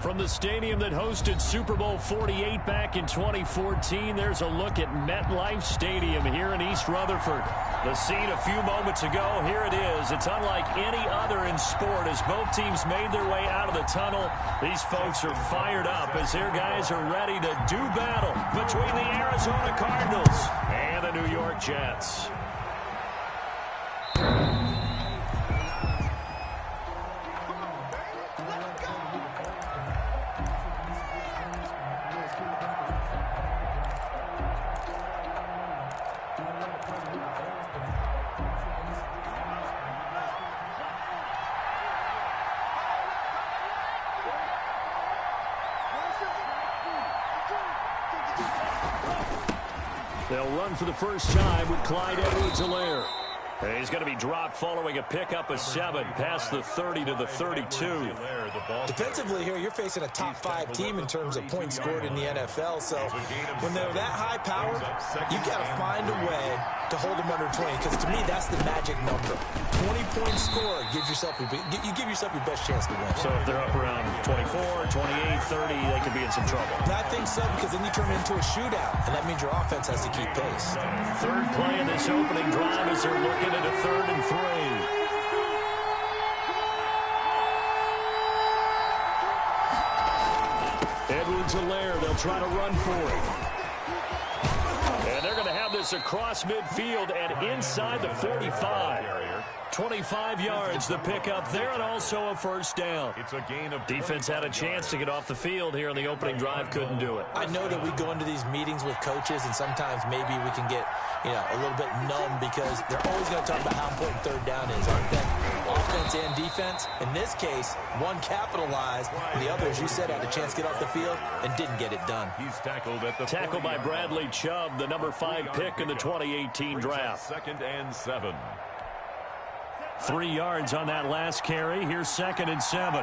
From the stadium that hosted Super Bowl 48 back in 2014, there's a look at MetLife Stadium here in East Rutherford. The scene a few moments ago, here it is. It's unlike any other in sport as both teams made their way out of the tunnel. These folks are fired up as their guys are ready to do battle between the Arizona Cardinals and the New York Jets. They'll run for the first time with Clyde Edwards-Helaire. He's going to be dropped following a pickup of 7 past the 30 to the 32. Defensively here, you're facing a top 5 team in terms of points scored in the NFL. So when they're that high powered, you've got to find a way to hold them under 20. Because to me, that's the magic number. 20-point score gives yourself you give yourself your best chance to win. So if they're up around 24, 28, 30, they could be in some trouble. I think so, because then you turn it into a shootout, and that means your offense has to keep pace. Third play in this opening drive as they're looking at a 3rd and 3. Edwards-Helaire, they'll try to run for it. And they're going to have this across midfield and inside the 45. 25 yards, the pickup there, and also a first down. Defense had a chance to get off the field here on the opening drive, couldn't do it. I know that we go into these meetings with coaches, and sometimes maybe we can get, a little bit numb because they're always going to talk about how important 3rd down is. Offense and defense. In this case, one capitalized, and the other, as you said, had a chance to get off the field and didn't get it done. He's tackled at the tackle by Bradley Chubb, the number 5 pick in the 2018 draft. 2nd and 7. 3 yards on that last carry. Here's 2nd and 7.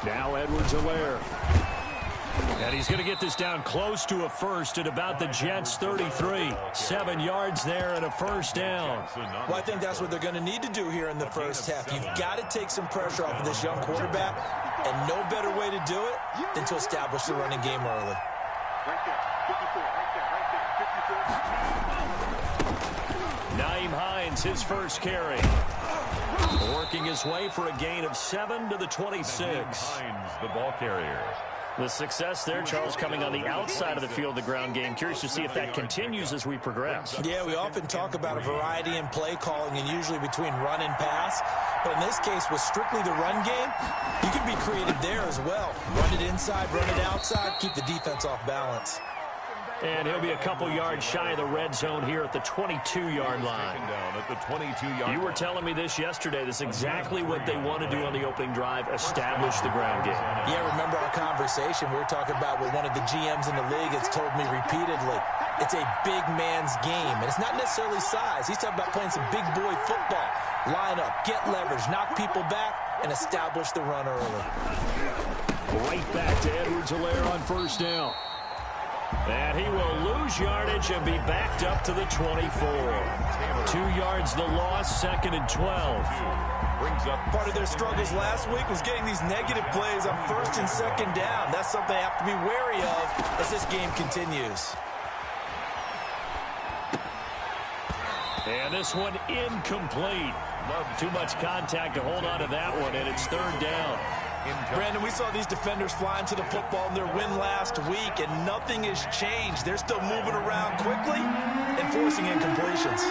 Now Edwards-Helaire. And he's going to get this down close to a first at about the Jets' 33. 7 yards there and a first down. Well, I think that's what they're going to need to do here in the first half. You've got to take some pressure off of this young quarterback, and no better way to do it than to establish the running game early. Nyheim Hines, his first carry. Working his way for a gain of 7 to the 26. Hines, the ball carrier. The success there, Charles, coming on the outside of the field, the ground game. Curious to see if that continues as we progress. Yeah, we often talk about a variety in play calling and usually between run and pass. But in this case, with strictly the run game, you can be creative there as well. Run it inside, run it outside, keep the defense off balance. And he'll be a couple yards shy of the red zone here at the 22-yard line. Down at the 22-yard You were telling me this yesterday. This is exactly what they want to do on the opening drive, establish the ground game. Yeah, remember our conversation? We were talking about what one of the GMs in the league has told me repeatedly. It's a big man's game, and it's not necessarily size. He's talking about playing some big boy football. Line up, get leverage, knock people back, and establish the run early. Right back to Edwards-Helaire on first down. And he will lose yardage and be backed up to the 24. 2 yards the loss, 2nd and 12. Part of their struggles last week was getting these negative plays on 1st and 2nd down. That's something they have to be wary of as this game continues. And this one incomplete. Too much contact to hold on to that one, and it's 3rd down. Brandon, we saw these defenders flying to the football in their win last week, and nothing has changed. They're still moving around quickly and forcing incompletions.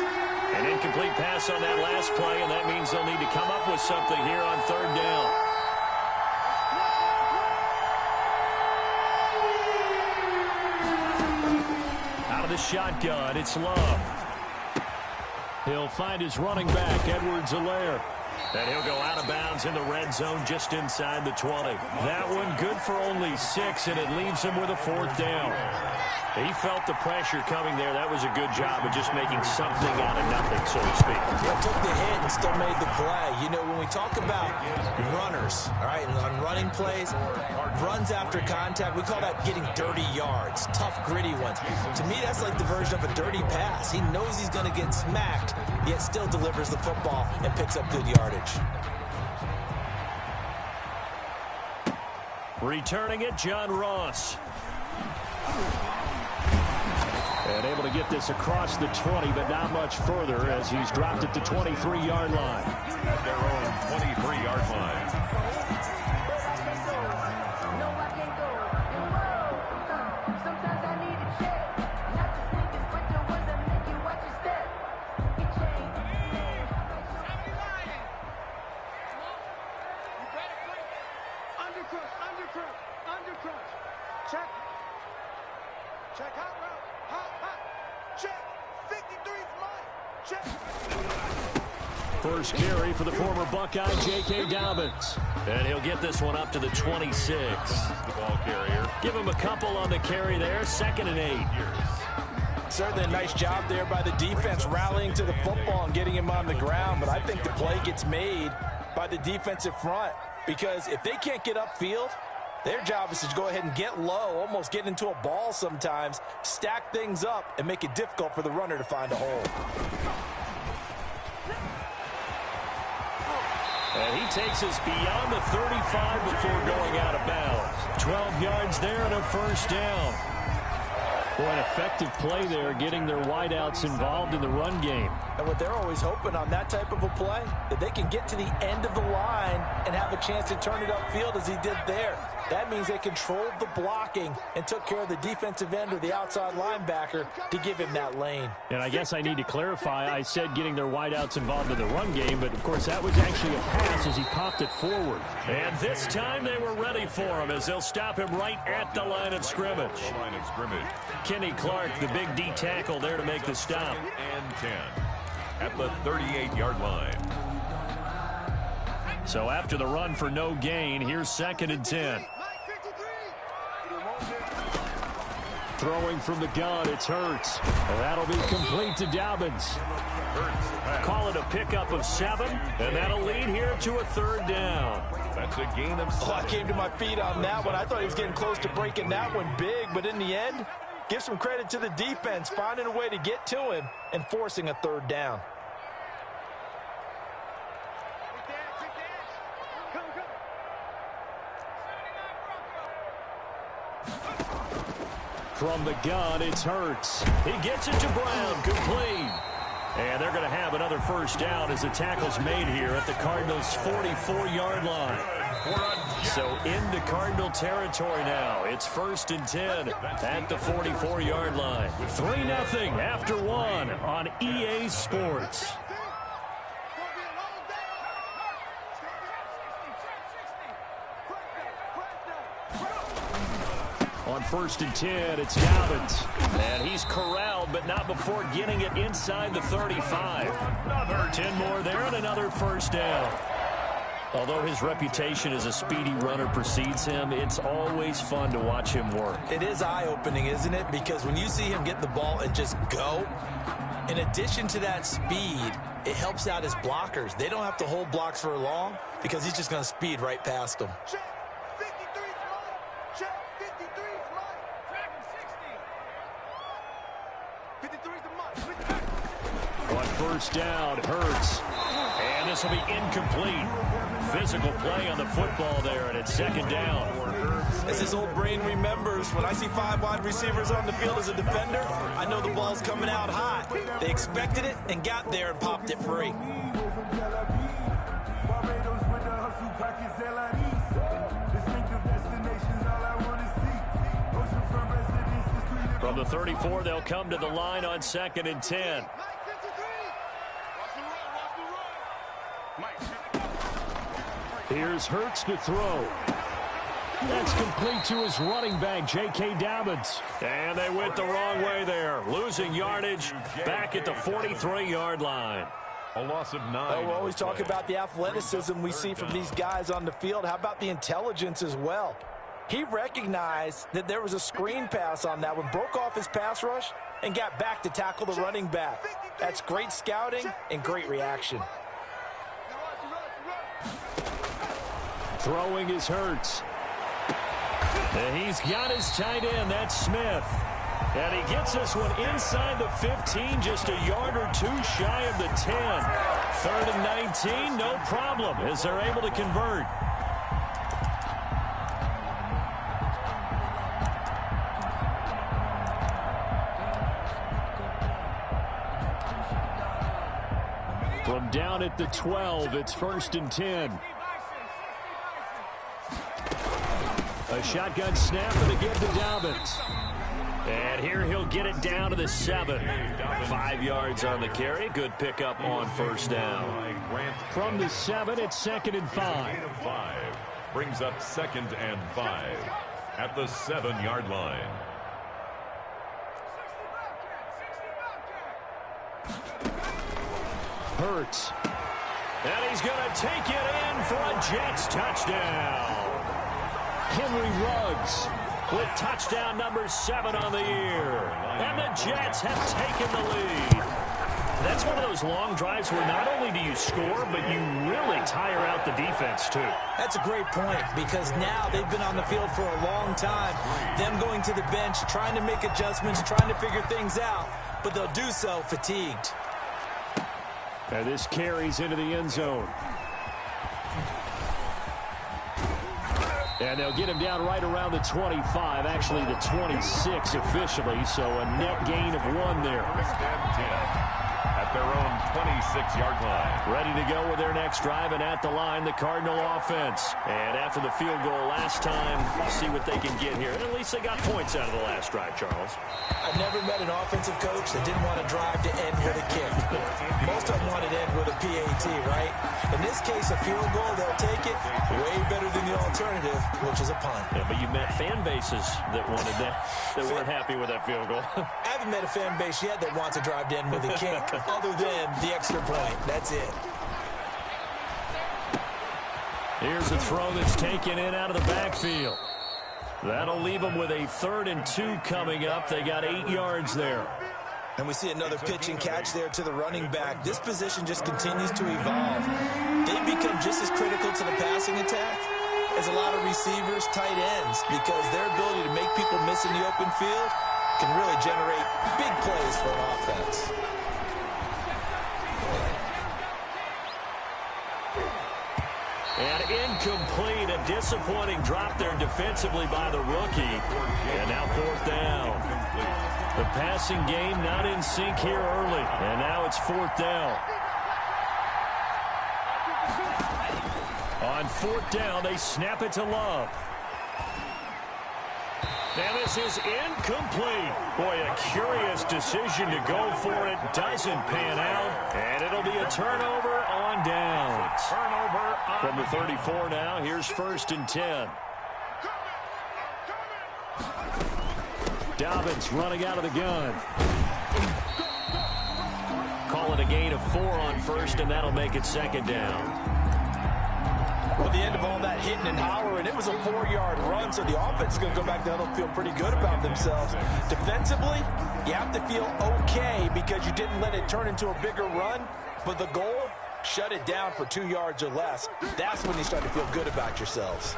An incomplete pass on that last play, and that means they'll need to come up with something here on 3rd down. Out of the shotgun, it's Love. He'll find his running back, Edwards-Helaire. And he'll go out of bounds in the red zone just inside the 20. That one good for only 6, and it leaves him with a 4th down. He felt the pressure coming there. That was a good job of just making something out of nothing, so to speak. Yeah, took the hit and still made the play. You know, when we talk about runners, all right, and on running plays, runs after contact, we call that getting dirty yards, tough, gritty ones. To me, that's like the version of a dirty pass. He knows he's going to get smacked, yet still delivers the football and picks up good yardage. Returning it, John Ross. And able to get this across the 20, but not much further as he's dropped it to 23-yard line. At their own 23-yard line. Check. Check hot route. Hot. Check. 53's mine. Check. First carry for the former Buckeye, J.K. Dobbins. And he'll get this one up to the 26. The ball carrier. Give him a couple on the carry there. 2nd and 8. Certainly a nice job there by the defense rallying to the football and getting him on the ground. But I think the play gets made by the defensive front because if they can't get upfield, their job is to go ahead and get low, almost get into a ball sometimes, stack things up, and make it difficult for the runner to find a hole. And he takes us beyond the 35 before going out of bounds. 12 yards there and a first down. Boy, an effective play there, getting their wideouts involved in the run game. And what they're always hoping on that type of a play, that they can get to the end of the line and have a chance to turn it upfield as he did there. That means they controlled the blocking and took care of the defensive end or the outside linebacker to give him that lane. And I guess I need to clarify, I said getting their wideouts involved in the run game, but of course that was actually a pass as he popped it forward. And this time they were ready for him as they'll stop him right at the line of scrimmage. Kenny Clark, the big D tackle there to make the stop. And 10 at the 38-yard line. So after the run for no gain, here's 2nd and 10. Throwing from the gun, it's Hurts. And that'll be complete to Dobbins. Call it a pickup of 7, and that'll lead here to a 3rd down. That's a gain of 7. I came to my feet on that one. I thought he was getting close to breaking that one big, but in the end, give some credit to the defense, finding a way to get to him and forcing a 3rd down. From the gun, it's Hurts. He gets it to Brown, complete. And they're going to have another first down as the tackle's made here at the Cardinals' 44-yard line. So into Cardinal territory now. It's 1st and 10 at the 44-yard line. 3-0 after 1 on EA Sports. On 1st and 10, it's Dobbins. And he's corralled, but not before getting it inside the 35. 10 more there and another first down. Although his reputation as a speedy runner precedes him, it's always fun to watch him work. It is eye-opening, isn't it? Because when you see him get the ball and just go, in addition to that speed, it helps out his blockers. They don't have to hold blocks for long because he's just going to speed right past them. On first down, Hurts. And this will be incomplete. Physical play on the football there, and it's 2nd down. As his old brain remembers, when I see 5 wide receivers on the field as a defender, I know the ball's coming out hot. They expected it and got there and popped it free. From the 34, they'll come to the line on 2nd and 10. Here's Hurts to throw. That's complete to his running back, J.K. Dobbins. And they went the wrong way there, losing yardage back at the 43-yard line. A loss of 9. Oh, we always talk about the athleticism we see from these guys on the field. How about the intelligence as well? He recognized that there was a screen pass on that one, broke off his pass rush, and got back to tackle the running back. That's great scouting and great reaction. Throwing is Hurts. And he's got his tight end. That's Smith. And he gets this one inside the 15, just a yard or two shy of the 10. 3rd and 19, no problem, as they're able to convert. From down at the 12, it's 1st and 10. A shotgun snap and a give to Dobbins. And here he'll get it down to the 7. 5 yards on the carry. Good pickup on 1st down. From the 7, it's 2nd and 5. Brings up 2nd and 5 at the 7-yard line. Hurts. And he's going to take it in for a Jets touchdown. Henry Ruggs with touchdown number 7 on the year. And the Jets have taken the lead. That's one of those long drives where not only do you score, but you really tire out the defense, too. That's a great point, because now they've been on the field for a long time. Them going to the bench, trying to make adjustments, trying to figure things out, but they'll do so fatigued. And this carries into the end zone. And they'll get him down right around the 25, actually the 26 officially, so a net gain of 1 there. At their own 26-yard line. Ready to go with their next drive, and at the line, the Cardinal offense. And after the field goal last time, we'll see what they can get here. And at least they got points out of the last drive, Charles. I've never met an offensive coach that didn't want to drive to end with a kick. Most of them wanted to end with a PAT, right? In this case, a field goal, they'll take it way better than the alternative, which is a punt. Yeah, but you met fan bases that wanted that weren't happy with that field goal. I haven't met a fan base yet that wants to drive to end with a kick, other than the extra point. That's it. Here's a throw that's taken in out of the backfield. That'll leave them with a 3rd and 2 coming up. They got 8 yards there. And we see another pitch and catch there to the running back. This position just continues to evolve. They become just as critical to the passing attack as a lot of receivers, tight ends, because their ability to make people miss in the open field can really generate big plays for an offense. And incomplete, a disappointing drop there defensively by the rookie. And now 4th down. The passing game not in sync here early. And now it's 4th down. On 4th down, they snap it to Love. And this is incomplete. Boy, a curious decision to go for it. Doesn't pan out. And it'll be a turnover on downs. Turnover From the 34 now, here's 1st and 10. Dobbins running out of the gun. Call it a gain of 4 on 1st, and that'll make it 2nd down. Well, the end of all that hitting and hollering, it was a 4-yard run, so the offense is going to go back there and feel pretty good about themselves. Defensively, you have to feel okay because you didn't let it turn into a bigger run, but the goal, shut it down for 2 yards or less. That's when you start to feel good about yourselves.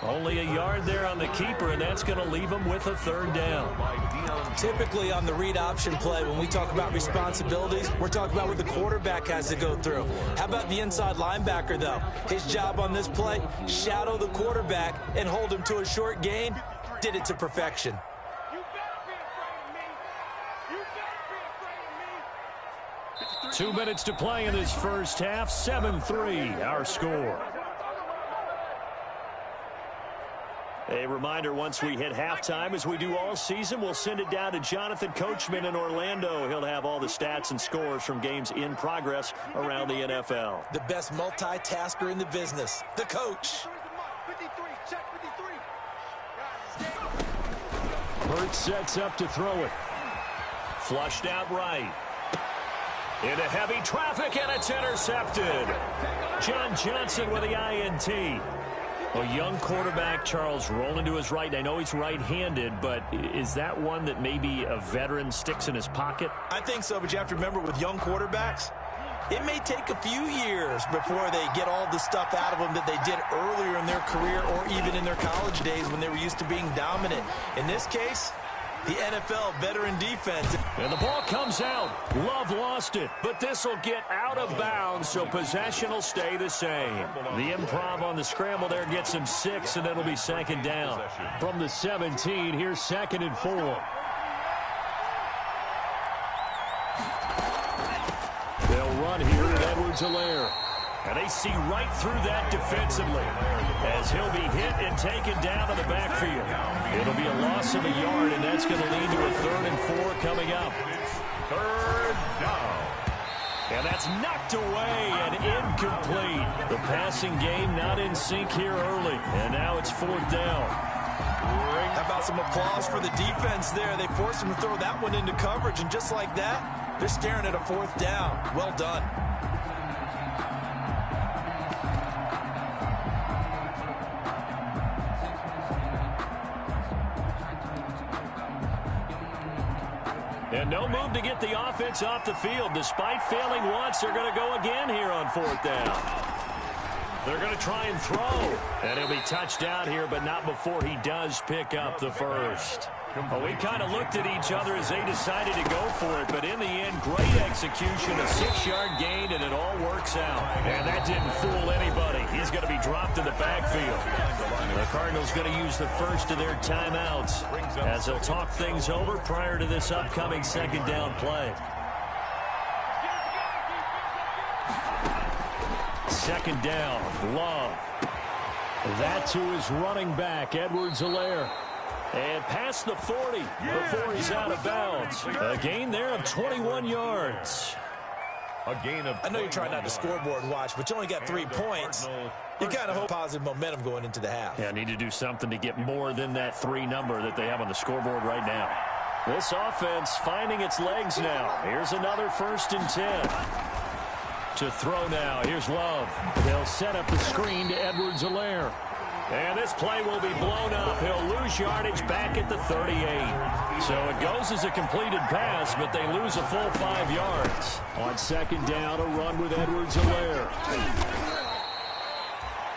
Only a yard there on the keeper, and that's going to leave them with a 3rd down. Typically on the read option play, when we talk about responsibilities, we're talking about what the quarterback has to go through. How about the inside linebacker, though? His job on this play, shadow the quarterback and hold him to a short gain. Did it to perfection. 2 minutes to play in this first half. 7-3, our score. A reminder, once we hit halftime, as we do all season, we'll send it down to Jonathan Coachman in Orlando. He'll have all the stats and scores from games in progress around the NFL. The best multitasker in the business, the coach. Hurts sets up to throw it. Flushed out right. Into heavy traffic, and it's intercepted. John Johnson with the INT. A young quarterback, Charles, rolling to his right. I know he's right-handed, but is that one that maybe a veteran sticks in his pocket? I think so, but you have to remember with young quarterbacks, it may take a few years before they get all the stuff out of them that they did earlier in their career or even in their college days when they were used to being dominant. In this case, the NFL veteran defense. And the ball comes out. Love lost it, but this will get out of bounds, so possession will stay the same. The improv on the scramble there gets him 6, and it'll be second down. From the 17, here's 2nd and 4. They'll run here at Edwards-Helaire. And they see right through that defensively as he'll be hit and taken down in the backfield. It'll be a loss of a yard, and that's going to lead to a 3rd and 4 coming up. 3rd down. And that's knocked away and incomplete. The passing game not in sync here early, and now it's 4th down. How about some applause for the defense there? They forced him to throw that one into coverage, and just like that, they're staring at a 4th down. Well done. And no move to get the offense off the field. Despite failing once, they're going to go again here on 4th down. They're going to try and throw. And he'll be touched out here, but not before he does pick up the first. Well, we kind of looked at each other as they decided to go for it, but in the end, great execution, a 6-yard gain, and it all works out. And that didn't fool anybody. He's going to be dropped in the backfield. The Cardinals going to use the first of their timeouts as they'll talk things over prior to this upcoming 2nd down play. 2nd down, Love. That to his running back, Edwards-Helaire. And past the 40 before he's out of bounds. A gain there of 21 yards. A gain of. I know you're trying not to scoreboard watch, but you only got 3 points. You kind of hope positive momentum going into the half. Yeah, need to do something to get more than that 3 number that they have on the scoreboard right now. This offense finding its legs now. Here's another 1st and 10. To throw now. Here's Love. They'll set up the screen to Edwards-Helaire. And this play will be blown up. He'll lose yardage back at the 38. So it goes as a completed pass, but they lose a full 5 yards. On 2nd down, a run with Edwards-Helaire.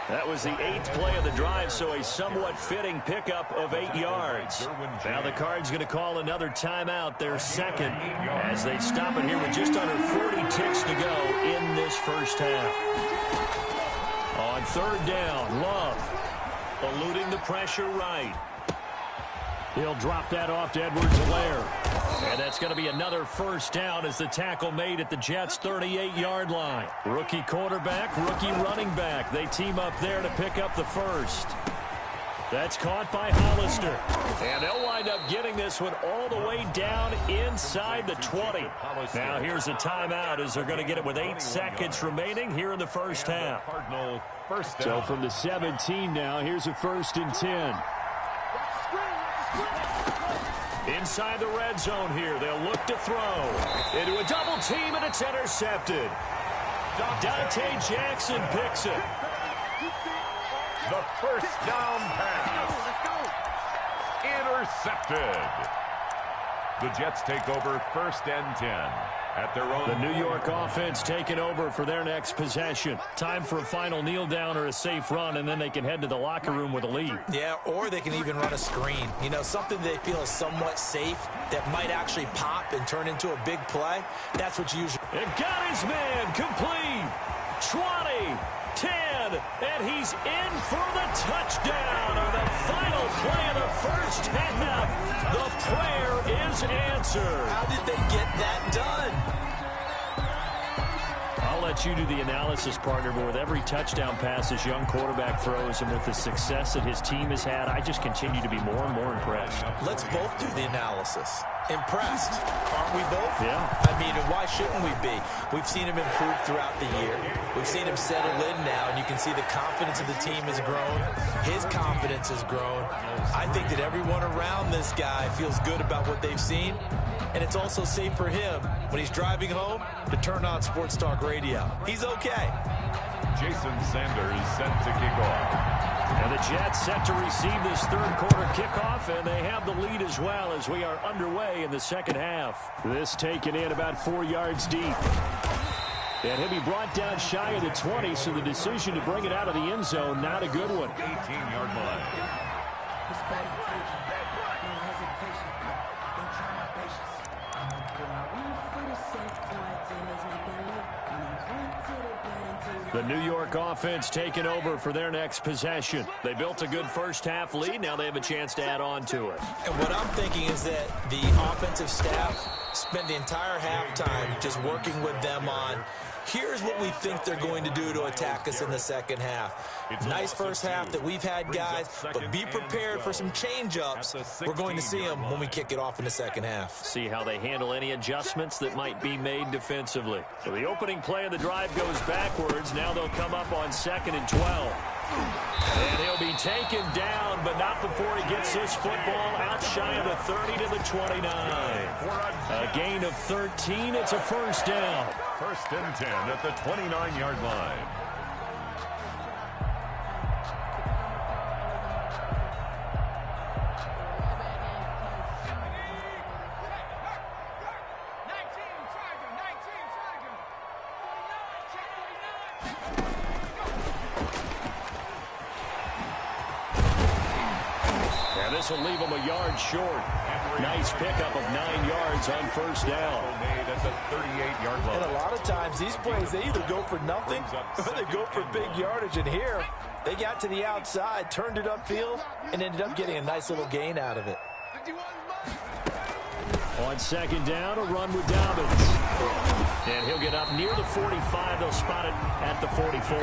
That was the 8th play of the drive, so a somewhat fitting pickup of 8 yards. Now the Cards going to call another timeout, their 2nd, as they stop it here with just under 40 ticks to go in this first half. On 3rd down, Love. Eluding the pressure right. He'll drop that off to Edwards-Helaire. And that's going to be another 1st down as the tackle made at the Jets' 38-yard line. Rookie quarterback, rookie running back. They team up there to pick up the first. That's caught by Hollister. And they'll wind up getting this one all the way down inside the 20. Now here's a timeout as they're going to get it with 8 seconds remaining here in the first half. So from the 17 now, here's a 1st and 10. Inside the red zone here, they'll look to throw. Into a double team, and it's intercepted. Dante Jackson picks it. The 1st down pass. Intercepted. The Jets take over 1st and 10 at their own. The New York offense taking over for their next possession. Time for a final kneel down or a safe run, and then they can head to the locker room with a lead. Yeah, or they can even run a screen. You know, something they feel is somewhat safe that might actually pop and turn into a big play. That's what you usually. And got his man complete. 20, 10, and he's in for the touchdown. On the final play of the first half, the prayer is answered. How did they get that done? I'll let you do the analysis, partner, but with every touchdown pass this young quarterback throws and with the success that his team has had, I just continue to be more and more impressed. Let's both do the analysis. Impressed, aren't we both? Yeah. I mean, and why shouldn't we be? We've seen him improve throughout the year. We've seen him settle in now, and you can see the confidence of the team has grown. His confidence has grown. I think that everyone around this guy feels good about what they've seen, and it's also safe for him when he's driving home to turn on Sports Talk Radio. He's okay. Jason Sanders set to kick off. And the Jets set to receive this third quarter kickoff, and they have the lead as well as we are underway in the second half. This taken in about 4 yards deep. And he'll be brought down shy of the 20, so the decision to bring it out of the end zone, not a good one. 18-yard line. The New York offense taking over for their next possession. They built a good first-half lead. Now they have a chance to add on to it. And what I'm thinking is that the offensive staff spent the entire halftime just working with them on, here's what we think they're going to do to attack us in the second half. Nice first half that we've had, guys, but be prepared for some change-ups. We're going to see them when we kick it off in the second half. See how they handle any adjustments that might be made defensively. So the opening play of the drive goes backwards. Now they'll come up on 2nd and 12. And he'll be taken down, but not before he gets this football out shy of the 30 to the 29. A gain of 13. It's a first down. 1st and 10 at the 29-yard line. This will leave him a yard short. Nice pickup of 9 yards on first down. Made at the 38-yard line. And a lot of times these plays, they either go for nothing or they go for big yardage. And here, they got to the outside, turned it upfield, and ended up getting a nice little gain out of it. On 2nd down, a run with Dobbins. And he'll get up near the 45. They'll spot it at the 44.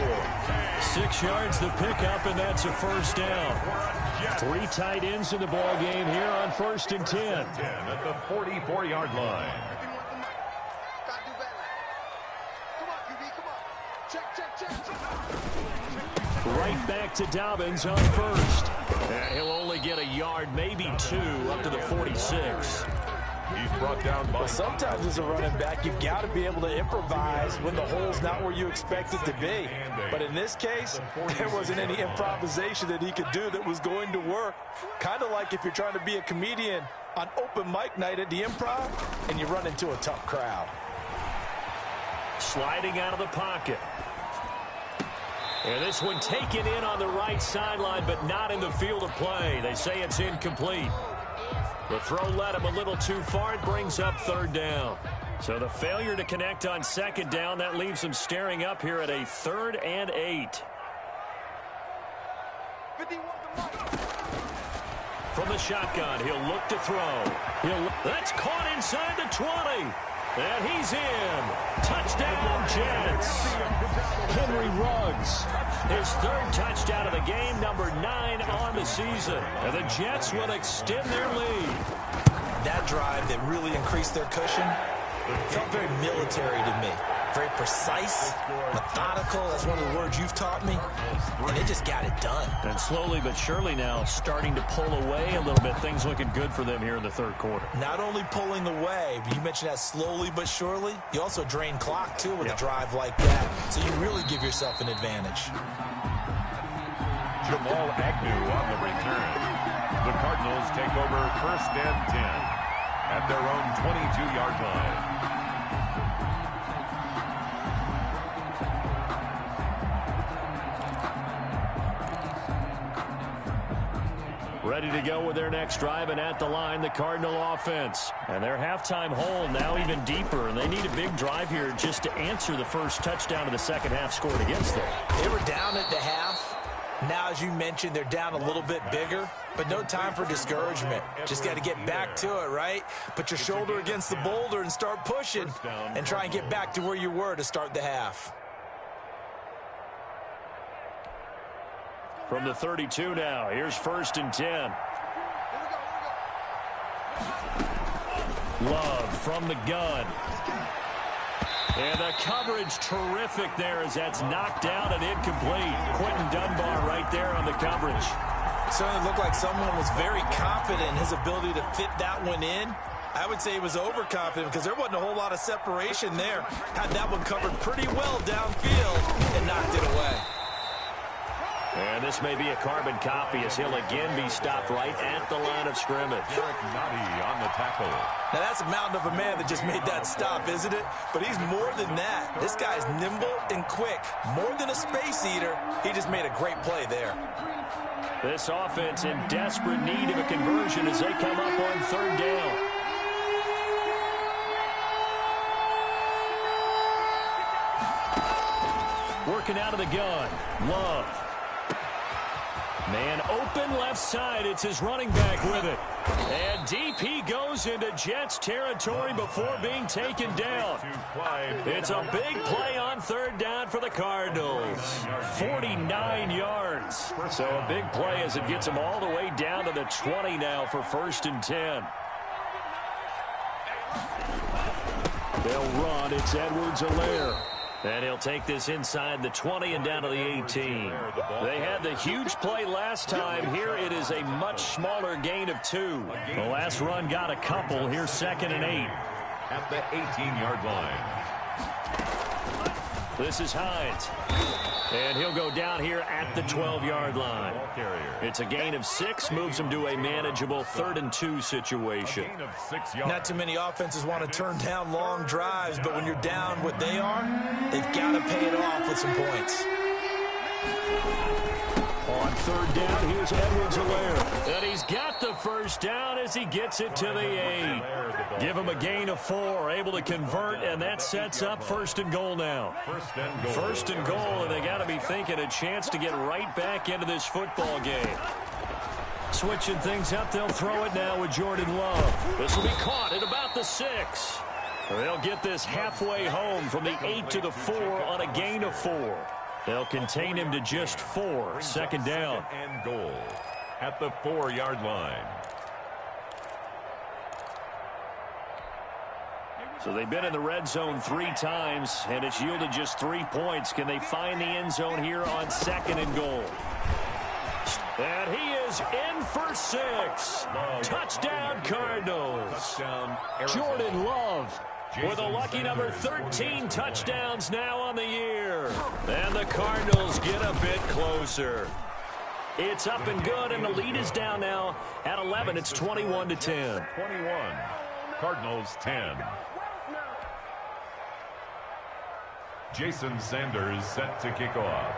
6 yards the pickup, and that's a first down. 3 tight ends in the ball game here on 1st and 10. 10 at the 44-yard line. Right back to Dobbins on 1st. And he'll only get a yard, maybe 2, up to the 46. He's brought down by... Well, sometimes as a running back, you've got to be able to improvise when the hole's not where you expect it to be. But in this case, there wasn't any improvisation that he could do that was going to work. Kind of like if you're trying to be a comedian on open mic night at the Improv and you run into a tough crowd. Sliding out of the pocket. And this one taken in on the right sideline, but not in the field of play. They say it's incomplete. The throw led him a little too far. It brings up 3rd down. So the failure to connect on 2nd down, that leaves him staring up here at a 3rd and 8. From the shotgun, he'll look to throw. That's caught inside the 20. And he's in. Touchdown, Jets. Henry Ruggs, his 3rd touchdown of the game, number 9 on the season. And the Jets will extend their lead. That drive that really increased their cushion felt very military to me. Very precise, methodical. That's one of the words you've taught me. And they just got it done. And slowly but surely now starting to pull away a little bit. Things looking good for them here in the 3rd quarter. Not only pulling away, but you mentioned that slowly but surely. You also drain clock, too, with a drive like that. So you really give yourself an advantage. Jamal Agnew on the return. The Cardinals take over 1st and 10 at their own 22-yard line. Ready to go with their next drive, and at the line, the Cardinal offense. And their halftime hole now even deeper, and they need a big drive here just to answer the first touchdown of the second half scored against them. They were down at the half. Now, as you mentioned, they're down a little bit bigger, but no time for discouragement. Just got to get back to it, right? Put your shoulder against the boulder and start pushing and try and get back to where you were to start the half. From the 32 now, here's 1st and 10. Love from the gun. And the coverage terrific there as that's knocked down and incomplete. Quentin Dunbar right there on the coverage. Certainly looked like someone was very confident in his ability to fit that one in. I would say he was overconfident because there wasn't a whole lot of separation there. Had that one covered pretty well downfield and knocked it away. And this may be a carbon copy as he'll again be stopped right at the line of scrimmage. On the tackle. Now that's a mountain of a man that just made that stop, isn't it? But he's more than that. This guy's nimble and quick. More than a space eater. He just made a great play there. This offense in desperate need of a conversion as they come up on third down. Working out of the gun. Love. Man open left side. It's his running back with it. And deep he goes into Jets territory before being taken down. It's a big play on third down for the Cardinals. 49 yards. So a big play as it gets them all the way down to the 20 now for 1st and 10. They'll run. It's Edwards-Helaire. And he'll take this inside the 20 and down to the 18. They had the huge play last time. Here it is a much smaller gain of 2. The last run got a couple. Here's 2nd and 8. At the 18-yard line. This is Hines. And he'll go down here at the 12-yard line. It's a gain of 6, moves him to a manageable 3rd and 2 situation. Not too many offenses want to turn down long drives, but when you're down what they are, they've got to pay it off with some points. On third down, here's Edwards-Helaire. And he's got the first down as he gets it to the 8. Give him a gain of 4, able to convert, and that sets up 1st and goal now. 1st and goal, and they got to be thinking a chance to get right back into this football game. Switching things up, they'll throw it now with Jordan Love. This will be caught at about the 6. They'll get this halfway home from the 8 to the 4 on a gain of 4. They'll contain him to just 4. 2nd down. And goal at the 4-yard line. So they've been in the red zone 3 times, and it's yielded just 3 points. Can they find the end zone here on 2nd and goal? And he is in for 6. Touchdown, Cardinals. Jordan Love with a lucky number 13 touchdowns now on the year. And the Cardinals get a bit closer. It's up and good, and the lead is down now at 11. It's 21-10. 21. Cardinals 10. Jason Sanders set to kick off.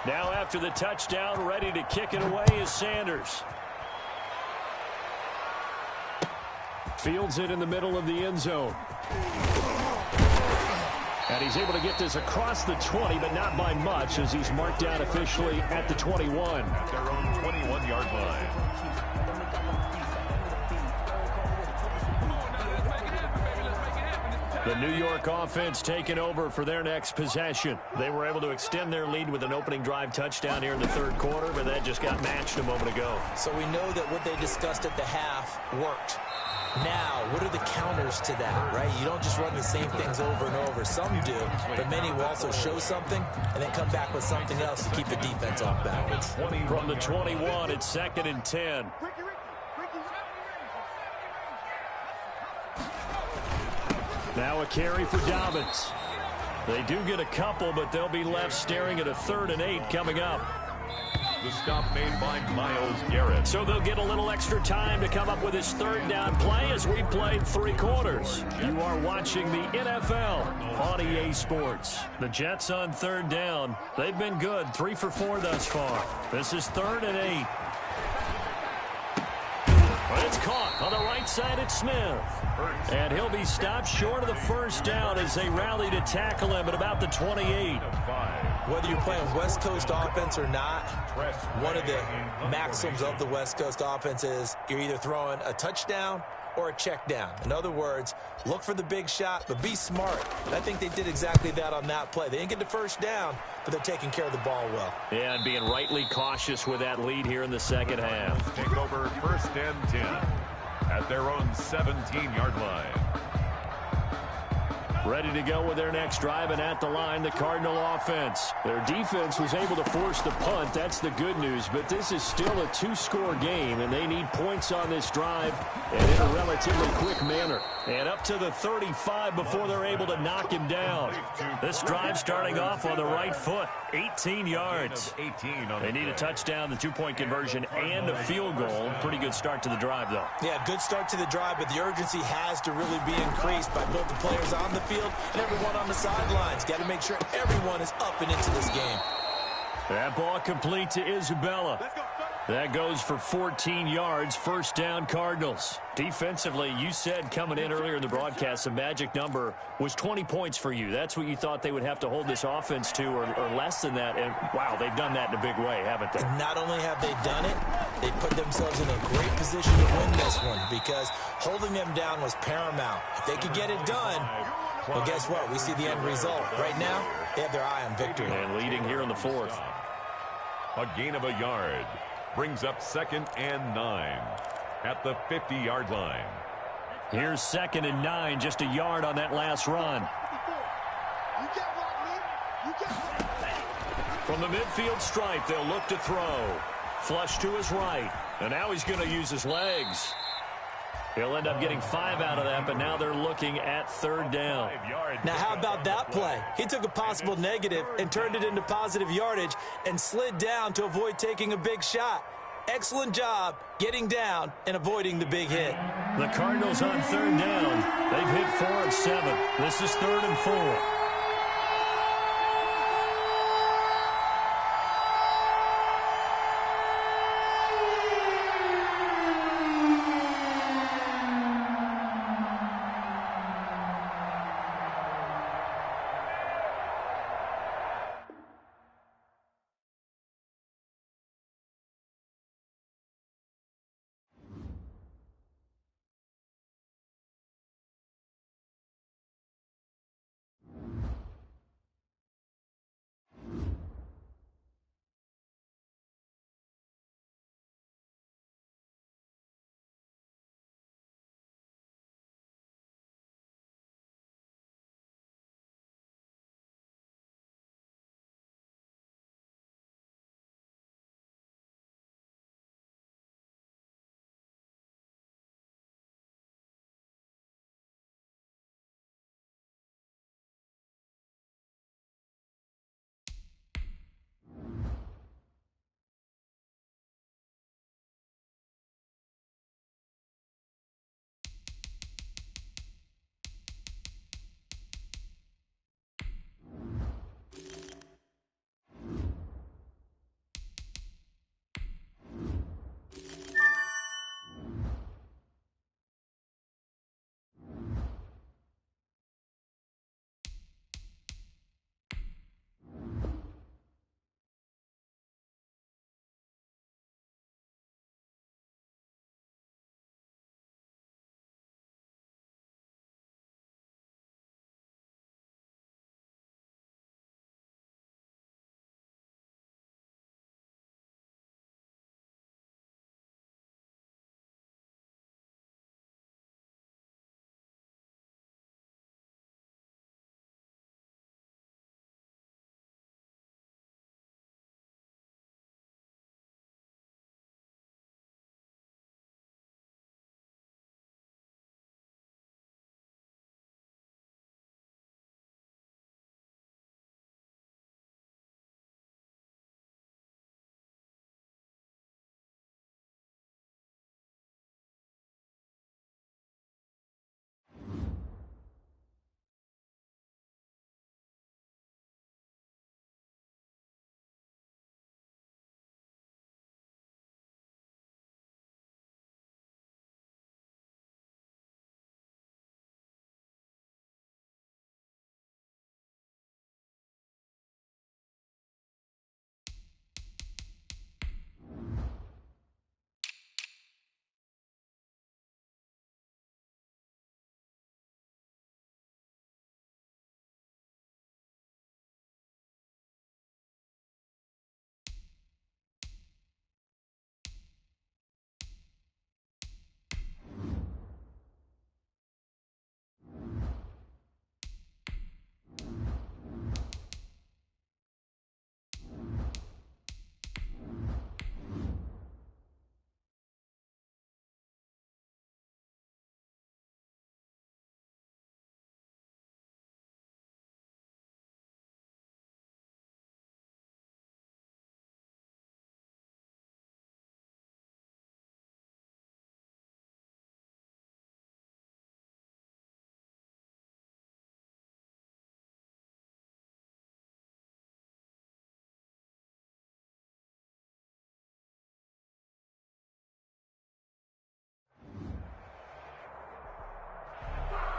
Now after the touchdown, ready to kick it away is Sanders. Fields it in the middle of the end zone. And he's able to get this across the 20, but not by much, as he's marked out officially at the 21. At their own 21-yard line. The New York offense taking over for their next possession. They were able to extend their lead with an opening drive touchdown here in the 3rd quarter, but that just got matched a moment ago. So we know that what they discussed at the half worked. Now, what are the counters to that, right? You don't just run the same things over and over. Some do, but many will also show something and then come back with something else to keep the defense off balance. From the 21, it's 2nd and 10. Now a carry for Dobbins. They do get a couple, but they'll be left staring at a 3rd and 8 coming up. The stop made by Myles Garrett. So they'll get a little extra time to come up with his 3rd down play as we played 3 quarters. You are watching the NFL on EA Sports. The Jets on 3rd down. They've been good, 3 for 4 thus far. This is 3rd and 8. But it's caught on the right side at Smith. And he'll be stopped short of the 1st down as they rally to tackle him at about the 28. Whether you're playing West Coast offense or not, one of the maxims of the West Coast offense is you're either throwing a touchdown or a check down. In other words, look for the big shot, but be smart. And I think they did exactly that on that play. They didn't get the 1st down, but they're taking care of the ball well. Yeah, and being rightly cautious with that lead here in the 2nd half. Take over 1st and 10 at their own 17-yard line. Ready to go with their next drive, and at the line, the Cardinal offense. Their defense was able to force the punt. That's the good news, but this is still a two-score game, and they need points on this drive and in a relatively quick manner. And up to the 35 before they're able to knock him down. This drive starting off on the right foot, 18 yards. They need a touchdown, the two-point conversion, and a field goal. Pretty good start to the drive, though. Yeah, good start to the drive, but the urgency has to really be increased by both the players on the field and everyone on the sidelines. Got to make sure everyone is up and into this game. That ball complete to Isabella. That goes for 14 yards, first down Cardinals. Defensively, you said coming in earlier in the broadcast, the magic number was 20 points for you. That's what you thought they would have to hold this offense to, or less than that. And, wow, they've done that in a big way, haven't they? Not only have they done it, they put themselves in a great position to win this one because holding them down was paramount. If they could get it done, well, guess what? We see the end result. Right now, they have their eye on victory. And leading here in the fourth. A gain of a yard brings up 2nd and 9 at the 50-yard line. Here's 2nd and 9, just a yard on that last run. From the midfield stripe, they'll look to throw. Flush to his right, and now he's going to use his legs. He'll end up getting 5 out of that, but now they're looking at 3rd down. Now, how about that play? He took a possible negative and turned it into positive yardage and slid down to avoid taking a big shot. Excellent job getting down and avoiding the big hit. The Cardinals on 3rd down. They've hit 4 of 7. This is 3rd and 4.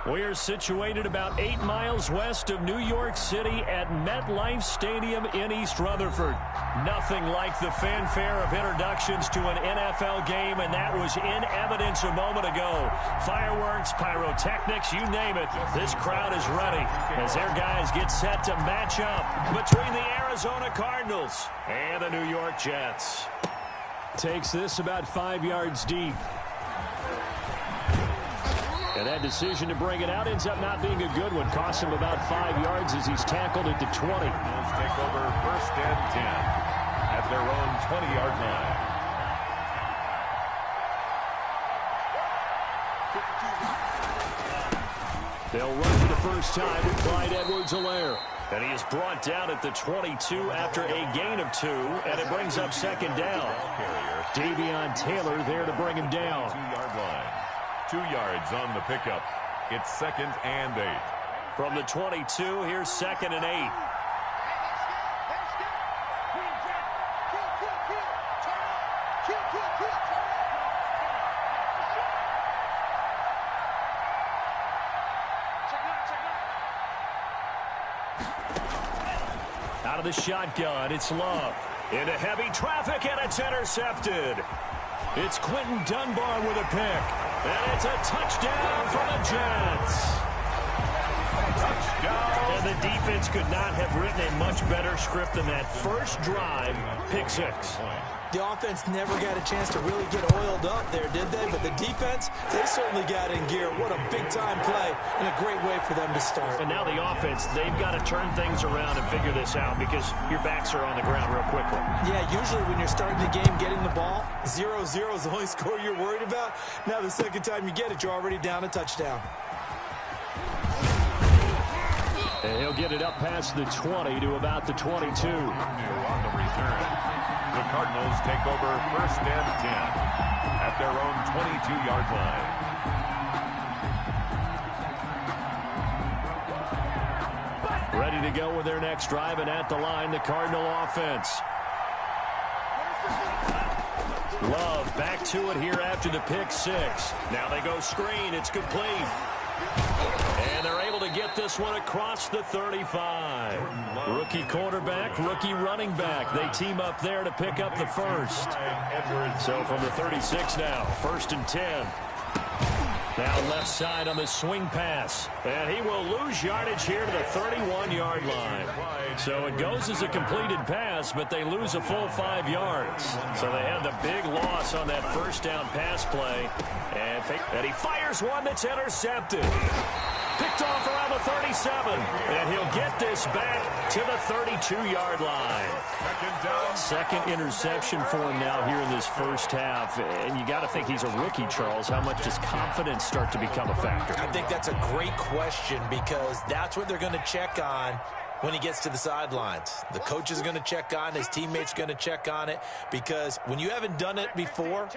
We are situated about 8 miles west of New York City at MetLife Stadium in East Rutherford. Nothing like the fanfare of introductions to an NFL game, and that was in evidence a moment ago. Fireworks, pyrotechnics, you name it. This crowd is ready as their guys get set to match up between the Arizona Cardinals and the New York Jets. Takes this about 5 yards deep. And that decision to bring it out ends up not being a good one. Costs him about 5 yards as he's tackled at the 20. Cardinals take over 1st and 10 at their own 20-yard line. They'll run for the first time with Clyde Edwards-Helaire. And he is brought down at the 22 after a gain of 2, and it brings up 2nd down. Davion Taylor there to bring him down. 2-yard line. 2 yards on the pickup. It's 2nd and 8. From the 22, here's 2nd and 8. Out of the shotgun, it's Love. Into heavy traffic, and it's intercepted. It's Quentin Dunbar with a pick. And it's a touchdown for the Jets. Touchdown. And the defense could not have written a much better script than that first drive, pick 6. The offense never got a chance to really get oiled up there, did they? But the defense, they certainly got in gear. What a big-time play and a great way for them to start. And now the offense, they've got to turn things around and figure this out because your backs are on the ground real quickly. Yeah, usually when you're starting the game getting the ball, 0-0 is the only score you're worried about. Now the second time you get it, you're already down a touchdown. And he'll get it up past the 20 to about the 22. On the return. The Cardinals take over 1st and 10 at their own 22-yard line. Ready to go with their next drive, and at the line, the Cardinal offense. Love back to it here after the pick 6. Now they go screen. It's complete. And they're able to get this one across the 35. Rookie quarterback, rookie running back. They team up there to pick up the first. So from the 36 now, 1st and 10. Now left side on the swing pass. And he will lose yardage here to the 31-yard line. So it goes as a completed pass, but they lose a full 5 yards. So they had the big loss on that first down pass play. And he fires one that's intercepted. Picked off around the 37. And he'll get this back to the 32-yard line. Second interception for him now here in this first half. And you got to think he's a rookie, Charles. How much does confidence start to become a factor? I think that's a great question because that's what they're going to check on when he gets to the sidelines. The coach is going to check on it. His teammates are going to check on it because when you haven't done it before,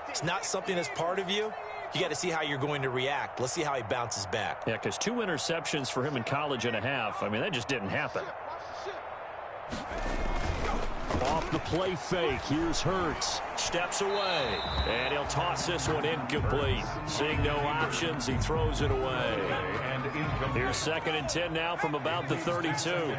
it's not something that's part of you. You got to see how you're going to react. Let's see how he bounces back. Yeah, because 2 interceptions for him in college and a half. I mean, that just didn't happen. Off the play fake, here's Hurts. Steps away, and he'll toss this one incomplete. Seeing no options, he throws it away. Here's 2nd and 10 now from about the 32.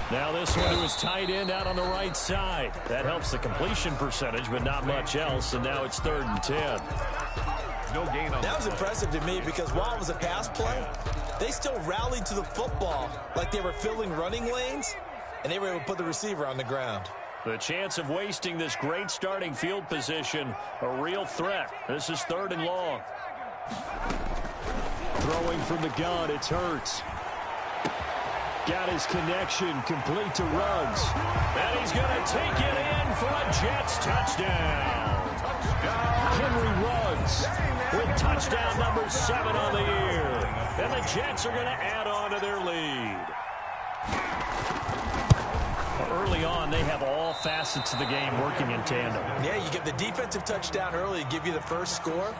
Now this one to his tight end out on the right side. That helps the completion percentage, but not much else. And now it's 3rd and 10. No gain on that was impressive to me because while it was a pass play, they still rallied to the football like they were filling running lanes, and they were able to put the receiver on the ground. The chance of wasting this great starting field position, a real threat. This is 3rd and long. Throwing from the gun, it's Hurts. Got his connection complete to Ruggs. And he's going to take it in for a Jets touchdown. Henry Ruggs with touchdown number 7 on the year. And the Jets are going to add on to their lead. early on, they have all facets of the game working in tandem. Yeah, you get the defensive touchdown early to give you the first score,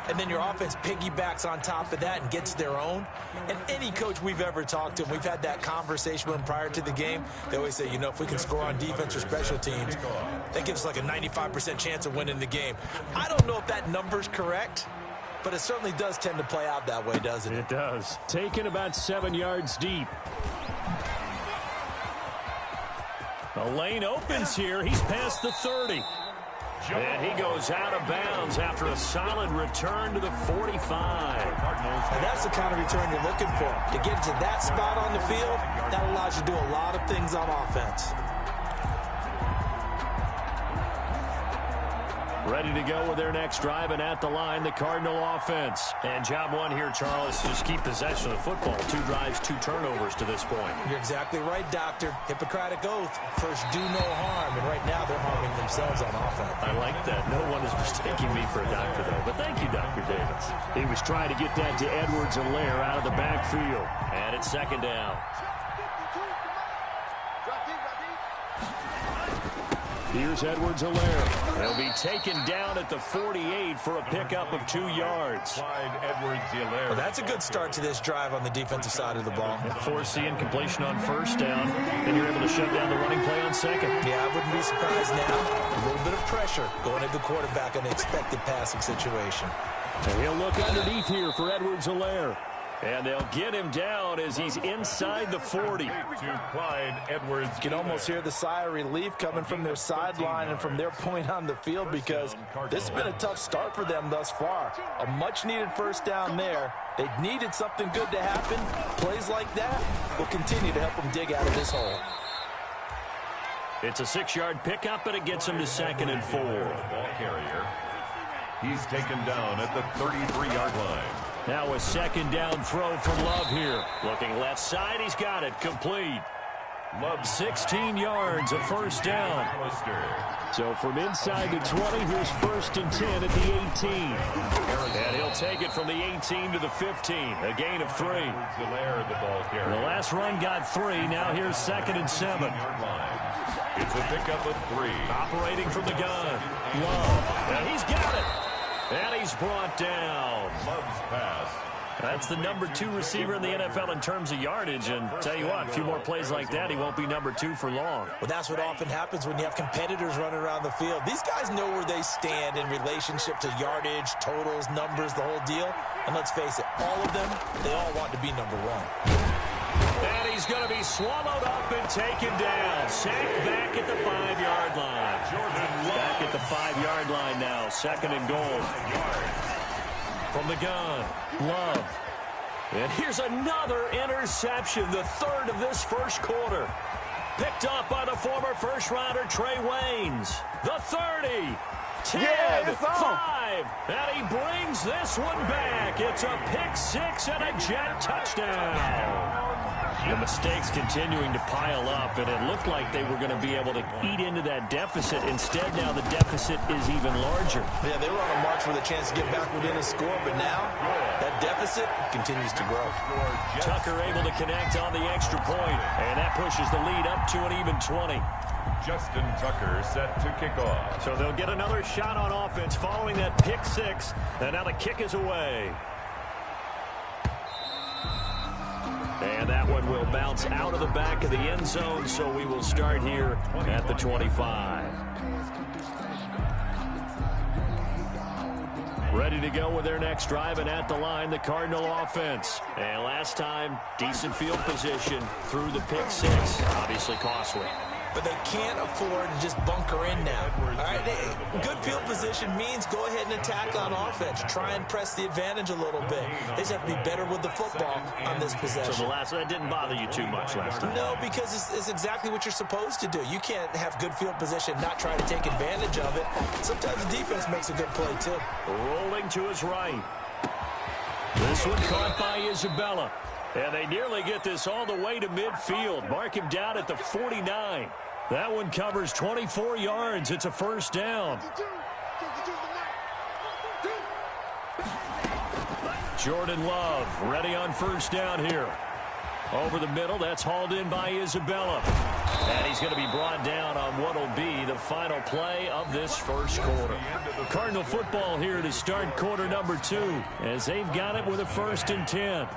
and then your offense piggybacks on top of that and gets their own. And any coach we've ever talked to, and we've had that conversation with them prior to the game, they always say, you know, if we can score on defense or special teams, that gives us like a 95% chance of winning the game. I don't know if that number's correct, but it certainly does tend to play out that way, doesn't it? It does. Taken about 7 yards deep. The lane opens here. He's past the 30. And he goes out of bounds after a solid return to the 45. And that's the kind of return you're looking for. To get to that spot on the field, that allows you to do a lot of things on offense. Ready to go with their next drive, and at the line, the Cardinal offense. And job one here, Charles, just keep possession of the football. 2 drives, 2 turnovers to this point. You're exactly right, Doctor. Hippocratic oath. First, do no harm. And right now, they're harming themselves on offense. I like that. No one is mistaking me for a doctor, though. But thank you, Dr. Davis. He was trying to get that to Edwards-Helaire out of the backfield. And it's second down. Here's Edwards-Helaire. He'll be taken down at the 48 for a pickup of 2 yards. Well, that's a good start to this drive on the defensive side of the ball. Force the incompletion on first down, and you're able to shut down the running play on second. Yeah, I wouldn't be surprised now. A little bit of pressure going into the quarterback in an expected passing situation. And he'll look underneath here for Edwards-Helaire. And they'll get him down as he's inside the 40. To Clyde Edwards. You can almost hear the sigh of relief coming from their sideline and from their point on the field, because this has been a tough start for them thus far. A much-needed first down there. They needed something good to happen. Plays like that will continue to help them dig out of this hole. It's a 6-yard pickup, and it gets him to 2nd and 4. Ball carrier. He's taken down at the 33-yard line. Now a second down throw from Love here. Looking left side, he's got it. Complete. Love 16 yards, a first down. So from inside the 20, here's 1st and 10 at the 18. And he'll take it from the 18 to the 15. A gain of 3. The last run got 3. Now here's 2nd and 7. It's a pickup of 3. Operating from the gun. Love. And he's got it. And he's brought down. Love's pass. That's the number 2 receiver in the NFL in terms of yardage. And tell you what, a few more plays like that, he won't be number 2 for long. Well, that's what often happens when you have competitors running around the field. These guys know where they stand in relationship to yardage, totals, numbers, the whole deal. And let's face it, all of them, they all want to be number 1. And he's going to be swallowed up and taken down. Sacked back at the 5-yard line. Back at the 5-yard line now. 2nd and goal. From the gun, Love. And here's another interception, the 3rd of this first quarter. Picked up by the former first-rounder Trey Waynes. The 30, 10, 5. And he brings this one back. It's a pick-6 and a jet touchdown. The mistakes continuing to pile up, and it looked like they were going to be able to eat into that deficit. Instead, now the deficit is even larger. Yeah, they were on a march with a chance to get back within a score, but now that deficit continues to grow. Tucker able to connect on the extra point, and that pushes the lead up to an even 20. Justin Tucker set to kick off. So they'll get another shot on offense following that pick-6, and now the kick is away. And that one will bounce out of the back of the end zone, so we will start here at the 25. Ready to go with their next drive, and at the line, the Cardinal offense. And last time, decent field position through the pick-6, obviously costly. But they can't afford to just bunker in now. All right, good field position means go ahead and attack on offense. Try and press the advantage a little bit. They just have to be better with the football on this possession. So that didn't bother you too much last time? No, because it's exactly what you're supposed to do. You can't have good field position, not try to take advantage of it. Sometimes the defense makes a good play, too. Rolling to his right. This one caught by Isabella. And they nearly get this all the way to midfield. Mark him down at the 49. That one covers 24 yards. It's a first down. Jordan Love ready on first down here. Over the middle, that's hauled in by Isabella. And he's going to be brought down on what will be the final play of this first quarter. Cardinal football here to start quarter number 2 as they've got it with a 1st and 10.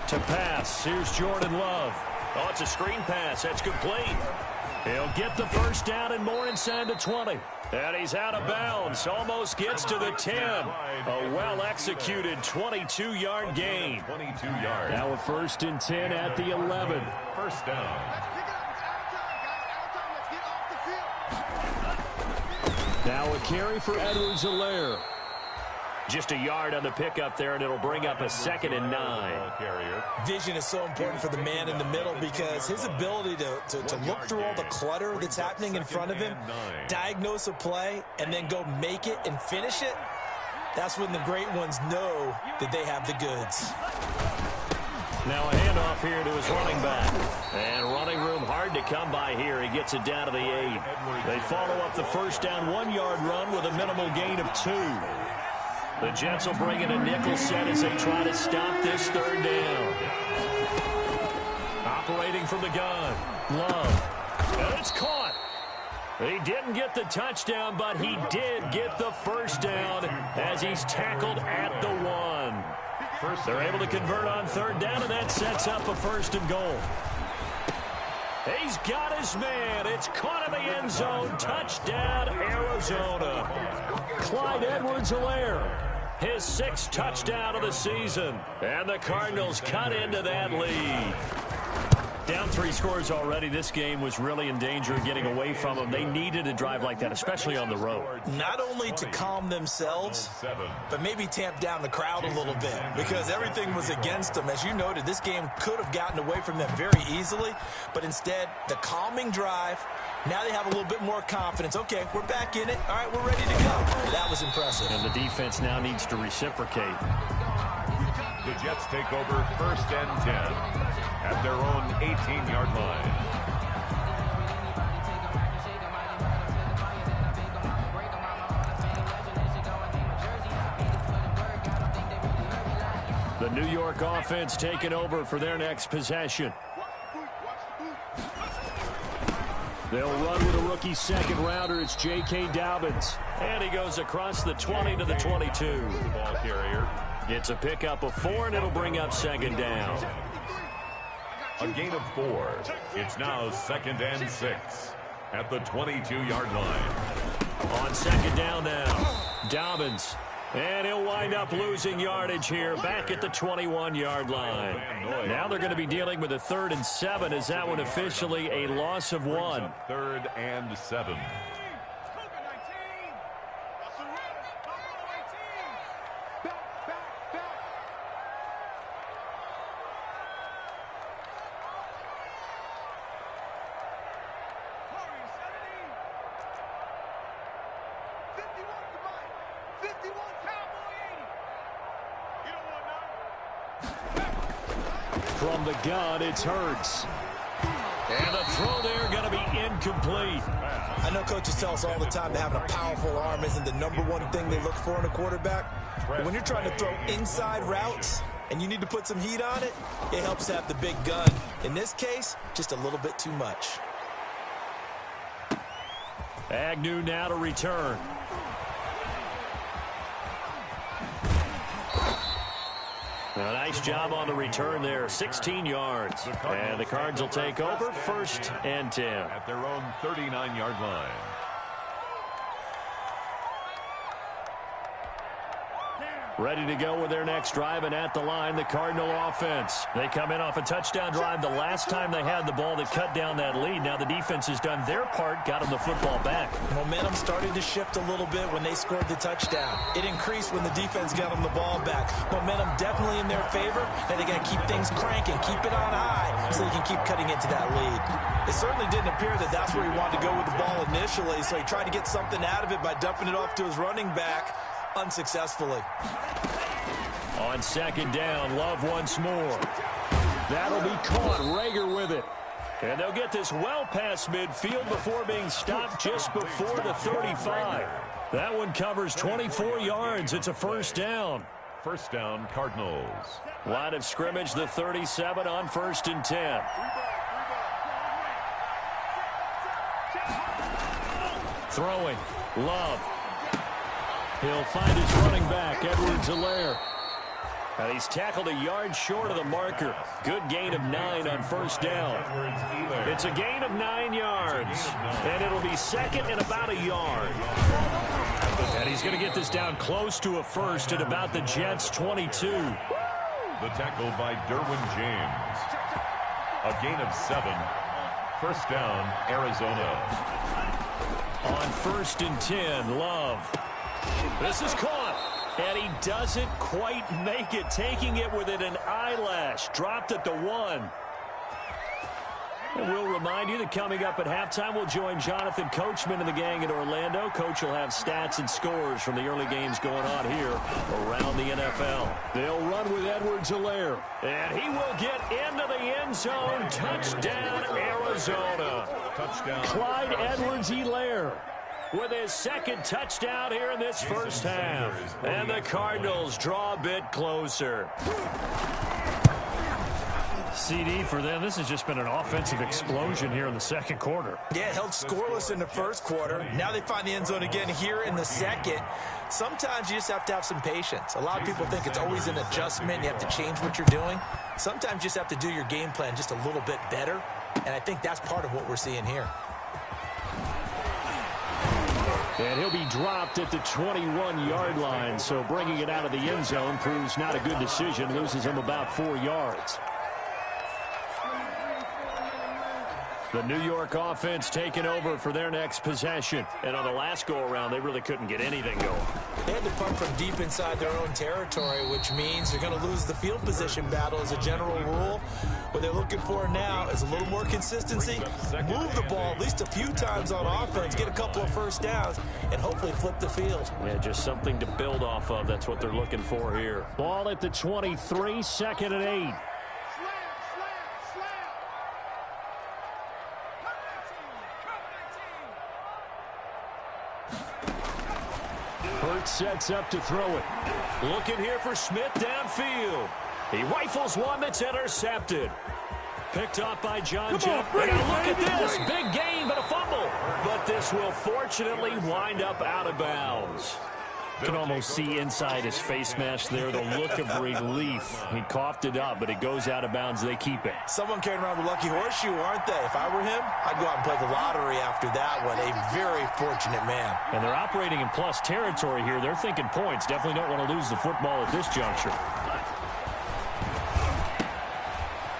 To pass, here's Jordan Love. Oh, it's a screen pass. That's complete. He'll get the first down and more inside the 20. And he's out of bounds. Almost gets to the 10. A well-executed 22-yard gain. 22 yards. Now a 1st and 10 at the 11. First down. Now a carry for Edwards-Helaire. Just a yard on the pickup there, and it'll bring up a 2nd and 9. Vision is so important for the man in the middle because his ability to look through all the clutter that's happening in front of him, diagnose a play, and then go make it and finish it, that's when the great ones know that they have the goods. Now a handoff here to his running back. And running room hard to come by here. He gets it down to the 8. They follow up the first down 1-yard run with a minimal gain of 2. The Jets will bring in a nickel set as they try to stop this 3rd down. Operating from the gun. Love. And it's caught. He didn't get the touchdown, but he did get the first down as he's tackled at the 1. They're able to convert on 3rd down, and that sets up a 1st and goal. He's got his man. It's caught in the end zone. Touchdown, Arizona. Clyde Edwards-Helaire. His 6th touchdown of the season. And the Cardinals cut into that lead. Down 3 scores already. This game was really in danger of getting away from them. They needed a drive like that, especially on the road. Not only to calm themselves, but maybe tamp down the crowd a little bit because everything was against them. As you noted, this game could have gotten away from them very easily, but instead, the calming drive, now they have a little bit more confidence. Okay, we're back in it. All right, we're ready to go. That was impressive. And the defense now needs to reciprocate. The Jets take over 1st and 10 at their own 18-yard line. The New York offense taking over for their next possession. They'll run with a rookie 2nd rounder. It's J.K. Dobbins. And he goes across the 20 to the 22. Ball carrier. It's a pickup of 4, and it'll bring up 2nd down. A gain of 4. It's now 2nd and 6 at the 22-yard line. On 2nd down now, Dobbins. And he'll wind up losing yardage here back at the 21-yard line. Now they're going to be dealing with a 3rd and 7 as that one officially a loss of 1. 3rd and 7. From the gun, it's Hurts. And the throw there going to be incomplete. I know coaches tell us all the time that having a powerful arm isn't the #1 thing they look for in a quarterback. But when you're trying to throw inside routes and you need to put some heat on it, it helps to have the big gun. In this case, just a little bit too much. Agnew now to return. A nice job on the return there, 16 yards. And the Cards will take over 1st and 10. At their own 39-yard line. Ready to go with their next drive, and at the line, the Cardinal offense. They come in off a touchdown drive the last time they had the ball that cut down that lead. Now the defense has done their part, got them the football back. Momentum started to shift a little bit when they scored the touchdown. It increased when the defense got them the ball back. Momentum definitely in their favor. Now they got to keep things cranking, keep it on high so they can keep cutting into that lead. It certainly didn't appear that that's where he wanted to go with the ball initially, so he tried to get something out of it by dumping it off to his running back. Unsuccessfully. On 2nd down, Love once more. That'll be caught. Rager with it. And they'll get this well past midfield before being stopped just before the 35. That one covers 24 yards. It's a 1st down. First down, Cardinals. Line of scrimmage, the 37 on 1st and 10. Throwing. Love. He'll find his running back, Edwards-Helaire. And he's tackled a yard short of the marker. Good gain of 9 on 1st down. It's a gain of 9 yards. And it'll be second and about a yard. And he's going to get this down close to a first at about the Jets' 22. The tackle by Derwin James. A gain of 7. First down, Arizona. On 1st and 10, Love. This is caught. And he doesn't quite make it, taking it within an eyelash. Dropped at the 1. And we'll remind you that coming up at halftime, we'll join Jonathan Coachman and the gang in Orlando. Coach will have stats and scores from the early games going on here around the NFL. They'll run with Edwards-Helaire. And he will get into the end zone. Touchdown, Arizona. Touchdown. Clyde Edwards-Helaire with his second touchdown here in this first half. And the Cardinals draw a bit closer. CD for them. This has just been an offensive explosion here in the second quarter. Yeah, held scoreless in the first quarter. Now they find the end zone again here in the second. Sometimes you just have to have some patience. A lot of people think it's always an adjustment. You have to change what you're doing. Sometimes you just have to do your game plan just a little bit better. And I think that's part of what we're seeing here. And he'll be dropped at the 21-yard line, so bringing it out of the end zone proves not a good decision. Loses him about 4 yards. The New York offense taking over for their next possession. And on the last go-around, they really couldn't get anything going. They had to punt from deep inside their own territory, which means they're going to lose the field position battle as a general rule. What they're looking for now is a little more consistency, move the ball at least a few times on offense, get a couple of first downs, and hopefully flip the field. Yeah, just something to build off of. That's what they're looking for here. Ball at the 23, 2nd and 8. Hurts sets up to throw it. Looking here for Smith downfield. He rifles one that's intercepted. Picked off by John Jeff. And now look at this. Big gain, but a fumble. But this will fortunately wind up out of bounds. You can almost see inside his face mask there the look of relief. He coughed it up, but it goes out of bounds. They keep it. Someone carrying around the lucky horseshoe, aren't they? If I were him, I'd go out and play the lottery after that one. A very fortunate man. And they're operating in plus territory here. They're thinking points. Definitely don't want to lose the football at this juncture.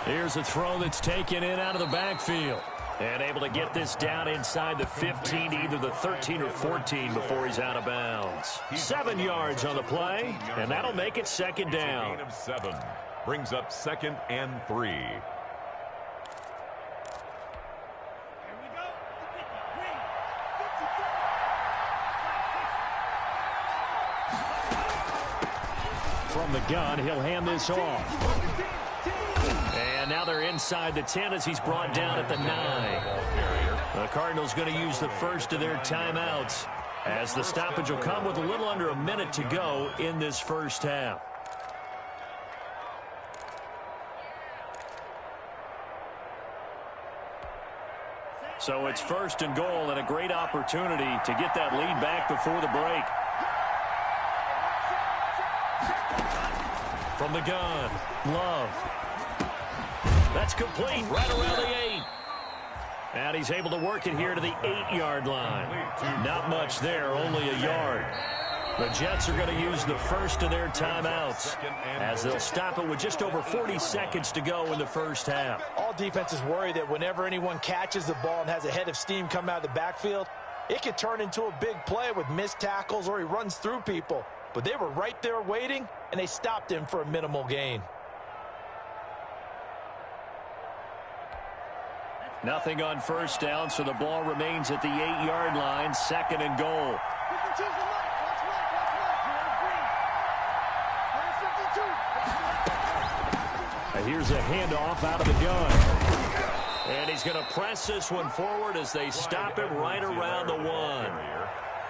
Here's a throw that's taken in out of the backfield. And able to get this down inside the 15, either the 13 or 14 before he's out of bounds. 7 yards on the play, and that'll make it second down. Gain of 7 brings up 2nd and 3. From the gun, he'll hand this off. And now they're inside the 10 as he's brought down at the 9. The Cardinals going to use the first of their timeouts as the stoppage will come with a little under a minute to go in this first half. So it's 1st and goal and a great opportunity to get that lead back before the break. From the gun, Love. That's complete right around the 8. And he's able to work it here to the 8-yard line. Not much there, only a yard. The Jets are going to use the first of their timeouts as they'll stop it with just over 40 seconds to go in the first half. All defenses worry that whenever anyone catches the ball and has a head of steam come out of the backfield, it could turn into a big play with missed tackles or he runs through people. But they were right there waiting, and they stopped him for a minimal gain. Nothing on first down, so the ball remains at the 8-yard line, 2nd and goal. And here's a handoff out of the gun. And he's going to press this one forward as they stop it right around the 1.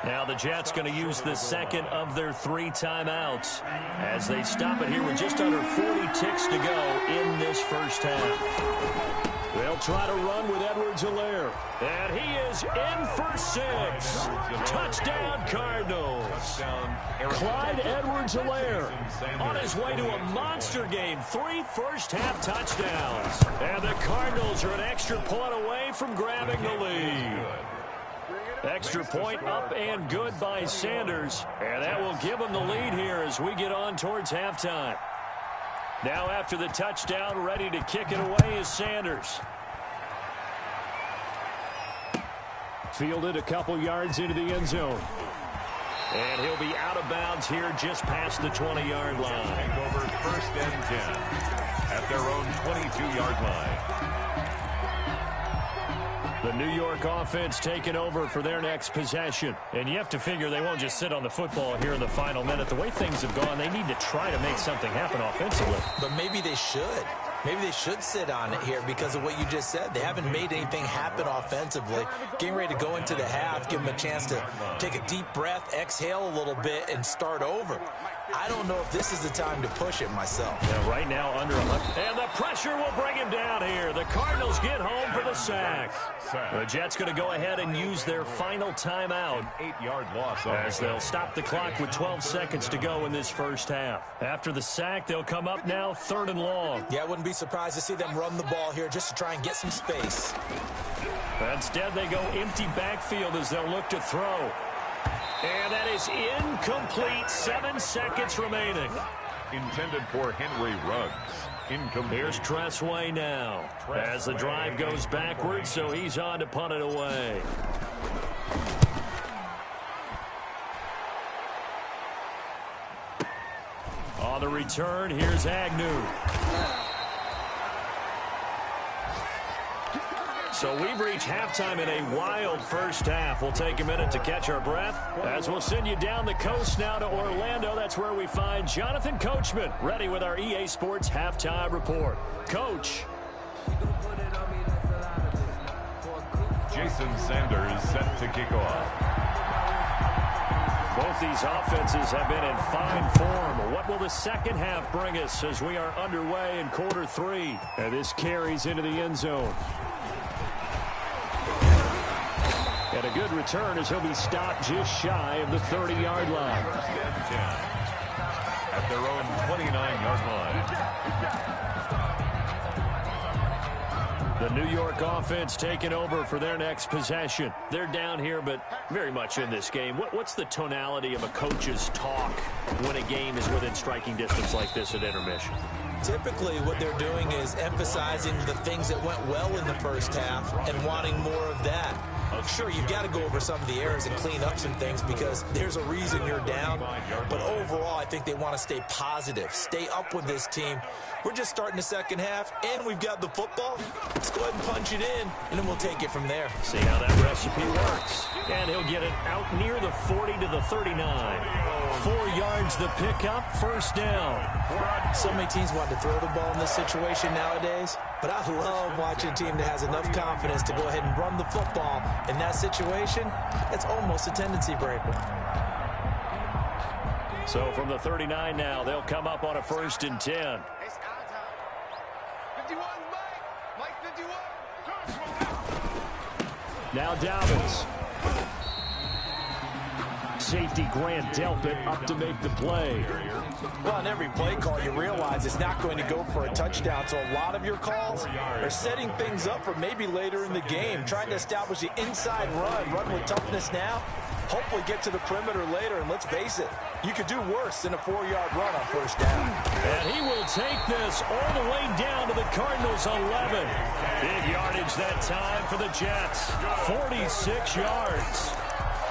Now the Jets going to use the second of their 3 timeouts as they stop it here with just under 40 ticks to go in this first half. They'll try to run with Edwards-Helaire. And he is in for 6. Touchdown, Cardinals. Clyde Edwards-Helaire on his way to a monster game. 3 first-half touchdowns. And the Cardinals are an extra point away from grabbing the lead. Extra point up and good by Sanders. And that will give them the lead here as we get on towards halftime. Now after the touchdown, ready to kick it away is Sanders. Fielded a couple yards into the end zone. And he'll be out of bounds here just past the 20-yard line. Take over 1st and 10 at their own 22-yard line. The New York offense taking over for their next possession. And you have to figure they won't just sit on the football here in the final minute. The way things have gone, they need to try to make something happen offensively. But maybe they should. Maybe they should sit on it here because of what you just said. They haven't made anything happen offensively. Getting ready to go into the half, give them a chance to take a deep breath, exhale a little bit, and start over. I don't know if this is the time to push it myself. Yeah, right now under 100. And the pressure will bring him down here. The Cardinals get home for the sack. The Jets going to go ahead and use their final timeout. 8-yard loss as they'll stop the clock with 12 seconds to go in this first half. After the sack, they'll come up now 3rd and long. Yeah, I wouldn't be surprised to see them run the ball here just to try and get some space. Instead, they go empty backfield as they'll look to throw. And that is incomplete. 7 seconds remaining. Intended for Henry Ruggs. Incomplete. Here's Tressway now as the drive goes backwards, so he's on to punt it away. On the return, here's Agnew. So we've reached halftime in a wild first half. We'll take a minute to catch our breath as we'll send you down the coast now to Orlando. That's where we find Jonathan Coachman ready with our EA Sports halftime report. Coach. Jason Sanders set to kick off. Both these offenses have been in fine form. What will the second half bring us as we are underway in quarter 3? And this carries into the end zone. And a good return as he'll be stopped just shy of the 30-yard line. 1st and 10 at their own 29-yard line. The New York offense taking over for their next possession. They're down here, but very much in this game. What's the tonality of a coach's talk when a game is within striking distance like this at intermission? Typically, what they're doing is emphasizing the things that went well in the first half and wanting more of that. Sure, you've got to go over some of the errors and clean up some things because there's a reason you're down. But overall, I think they want to stay positive, stay up with this team. We're just starting the second half, and we've got the football. Let's go ahead and punch it in, and then we'll take it from there. See how that recipe works. And he'll get it out near the 40 to the 39. 4 yards the pickup, 1st down. So many teams want to throw the ball in this situation nowadays, but I love watching a team that has enough confidence to go ahead and run the football. In that situation, it's almost a tendency breaker. So from the 39 now, they'll come up on a 1st and 10. It's our time. 51, Mike 51. Now Dobbins. Safety Grant Delpit up to make the play. Well, on every play call, you realize it's not going to go for a touchdown. So a lot of your calls are setting things up for maybe later in the game, trying to establish the inside run with toughness now, hopefully get to the perimeter later. And let's face it, you could do worse than a 4-yard run on 1st down. And he will take this all the way down to the Cardinals' 11. Big yardage that time for the Jets. 46 yards.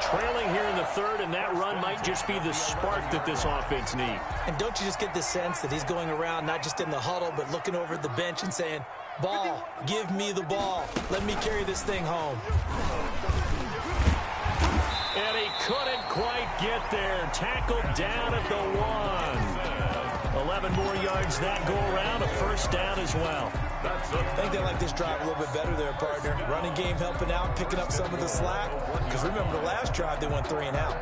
Trailing here in the 3rd, and that run might just be the spark that this offense needs. And don't you just get the sense that he's going around not just in the huddle, but looking over at the bench and saying, ball, give me the ball. Let me carry this thing home. And he couldn't quite get there. Tackled down at the 1. 11 more yards that go around, a 1st down as well. I think they like this drive a little bit better there, partner. Running game helping out, picking up some of the slack. Because remember, the last drive, they went 3 and out.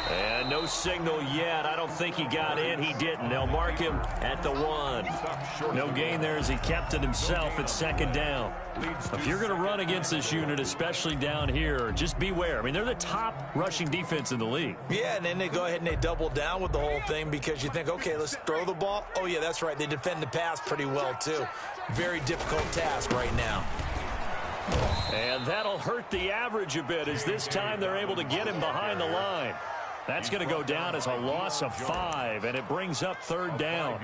And no signal yet. I don't think he got in. He didn't. They'll mark him at the 1. No gain there as he kept it himself at 2nd down. If you're going to run against this unit, especially down here, just beware. I mean, they're the top rushing defense in the league. Yeah, and then they go ahead and they double down with the whole thing because you think, okay, let's throw the ball. Oh, yeah, that's right. They defend the pass pretty well, too. Very difficult task right now. And that'll hurt the average a bit as this time they're able to get him behind the line. That's going to go down as a loss of 5, and it brings up 3rd down.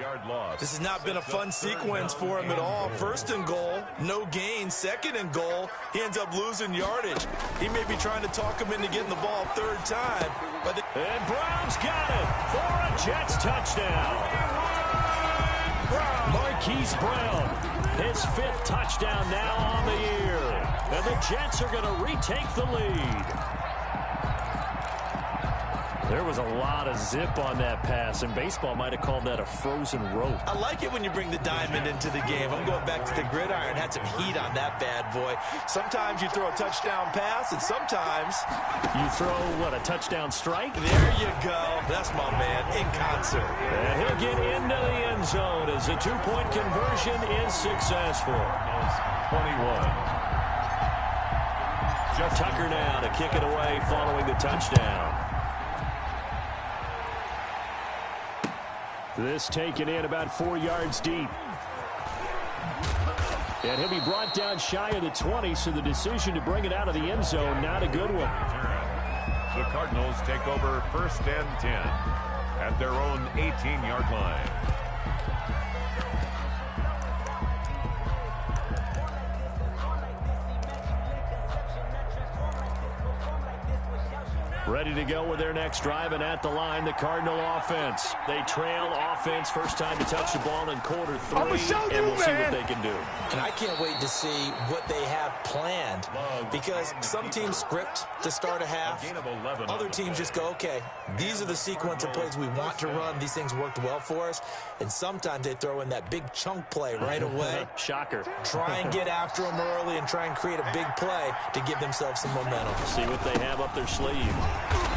This has not been a fun sequence for him at all. 1st and goal, no gain. 2nd and goal, he ends up losing yardage. He may be trying to talk him into getting the ball 3rd time. And Brown's got it for a Jets touchdown. Marquise Brown, his 5th touchdown now on the year. And the Jets are going to retake the lead. There was a lot of zip on that pass, and baseball might have called that a frozen rope. I like it when you bring the diamond into the game. I'm going back to the gridiron. Had some heat on that bad boy. Sometimes you throw a touchdown pass, and sometimes you throw, what, a touchdown strike? There you go. That's my man, in concert. And he'll get into the end zone as the 2-point conversion is successful. 21. Tucker now to kick it away following the touchdown. This taken in about 4 yards deep. And he'll be brought down shy of the 20, so the decision to bring it out of the end zone, not a good one. The Cardinals take over 1st and 10 at their own 18-yard line. Ready to go with their next drive, and at the line, the Cardinal offense. They trail offense, first time to touch the ball in quarter 3, and we'll see what they can do. And I can't wait to see what they have planned, because some teams script to start a half. Other teams just go, okay, these are the sequence of plays we want to run. These things worked well for us. And sometimes they throw in that big chunk play right away. Shocker. Try and get after them early and try and create a big play to give themselves some momentum. See what they have up their sleeve.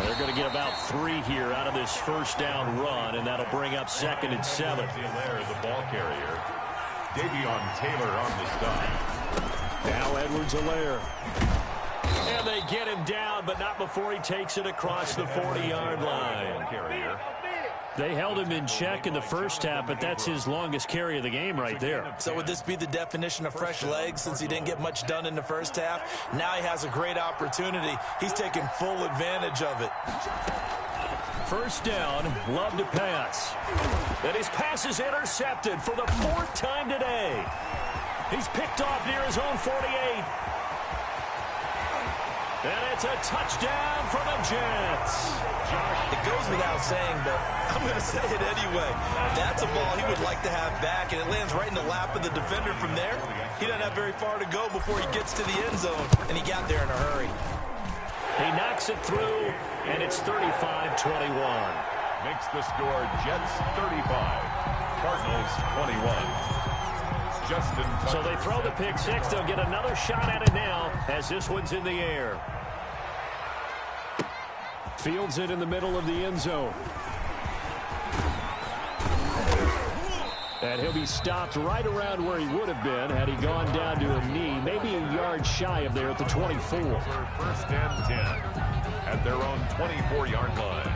They're going to get about 3 here out of this 1st down run, and that'll bring up 2nd and 7. The ball carrier. Davion Taylor on the stop. Now Edwards-Helaire. And they get him down, but not before he takes it across the 40-yard line. They held him in check in the first half, but that's his longest carry of the game right there. So would this be the definition of fresh legs since he didn't get much done in the first half? Now he has a great opportunity. He's taking full advantage of it. 1st down, Love to pass. And his pass is intercepted for the 4th time today. He's picked off near his own 48. And it's a touchdown for the Jets. It goes without saying, but I'm going to say it anyway. That's a ball he would like to have back, and it lands right in the lap of the defender from there. He doesn't have very far to go before he gets to the end zone, and he got there in a hurry. He knocks it through, and it's 35-21. Makes the score Jets 35, Cardinals 21. So they throw the pick 6. They'll get another shot at it now as this one's in the air. Fields it in the middle of the end zone. And he'll be stopped right around where he would have been had he gone down to a knee, maybe a yard shy of there at the 24. 1st and 10 at their own 24-yard line.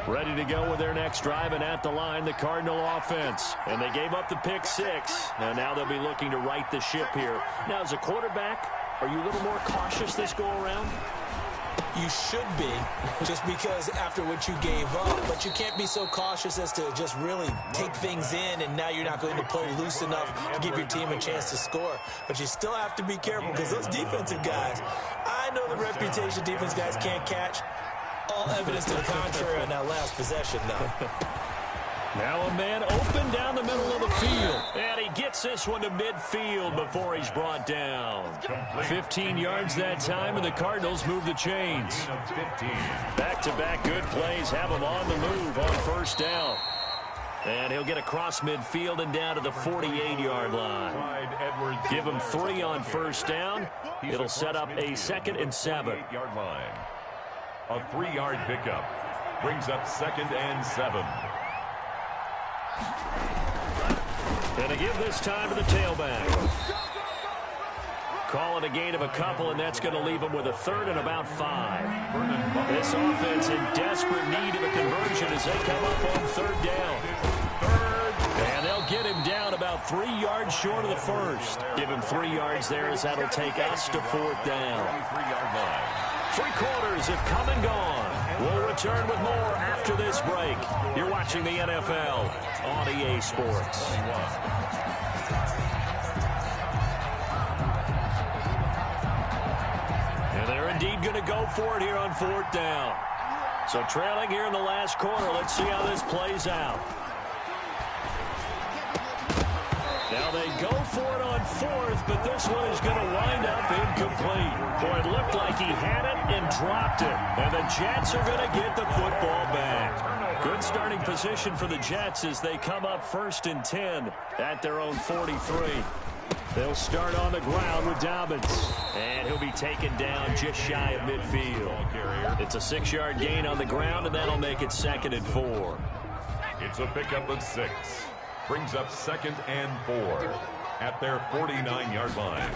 Ready to go with their next drive, and at the line, the Cardinal offense. And they gave up the pick 6, and now they'll be looking to right the ship here. Now, as a quarterback, are you a little more cautious this go-around? You should be, just because after what you gave up, but you can't be so cautious as to just really take things in, and now you're not going to play loose enough to give your team a chance to score. But you still have to be careful, because those defensive guys, I know the reputation defense guys can't catch. All evidence to the contrary on that last possession, though. Now a man open down the middle of the field. And he gets this one to midfield before he's brought down. 15 yards that time, and the Cardinals move the chains. Back-to-back good plays have him on the move on first down. And he'll get across midfield and down to the 48-yard line. Give him 3 on first down. It'll set up a 2nd and 7. A 3-yard pickup brings up 2nd and 7. And to give this time to the tailback. Call it a gain of a couple, and that's going to leave him with a 3rd and about 5. This offense in desperate need of a conversion as they come up on 3rd down. And they'll get him down about 3 yards short of the first. Give him 3 yards there as that'll take us to 4th down. 3 quarters have come and gone. We'll return with more after this break. You're watching the NFL on EA Sports. And they're indeed going to go for it here on 4th down. So trailing here in the last quarter. Let's see how this plays out. Now they go for it on 4th, but this one is going to wind up incomplete. Boy, it looked like he had it and dropped it. And the Jets are going to get the football back. Good starting position for the Jets as they come up 1st and 10 at their own 43. They'll start on the ground with Dobbins. And he'll be taken down just shy of midfield. It's a 6-yard gain on the ground, and that'll make it 2nd and 4. It's a pickup of 6. Brings up 2nd and 4 at their 49-yard line.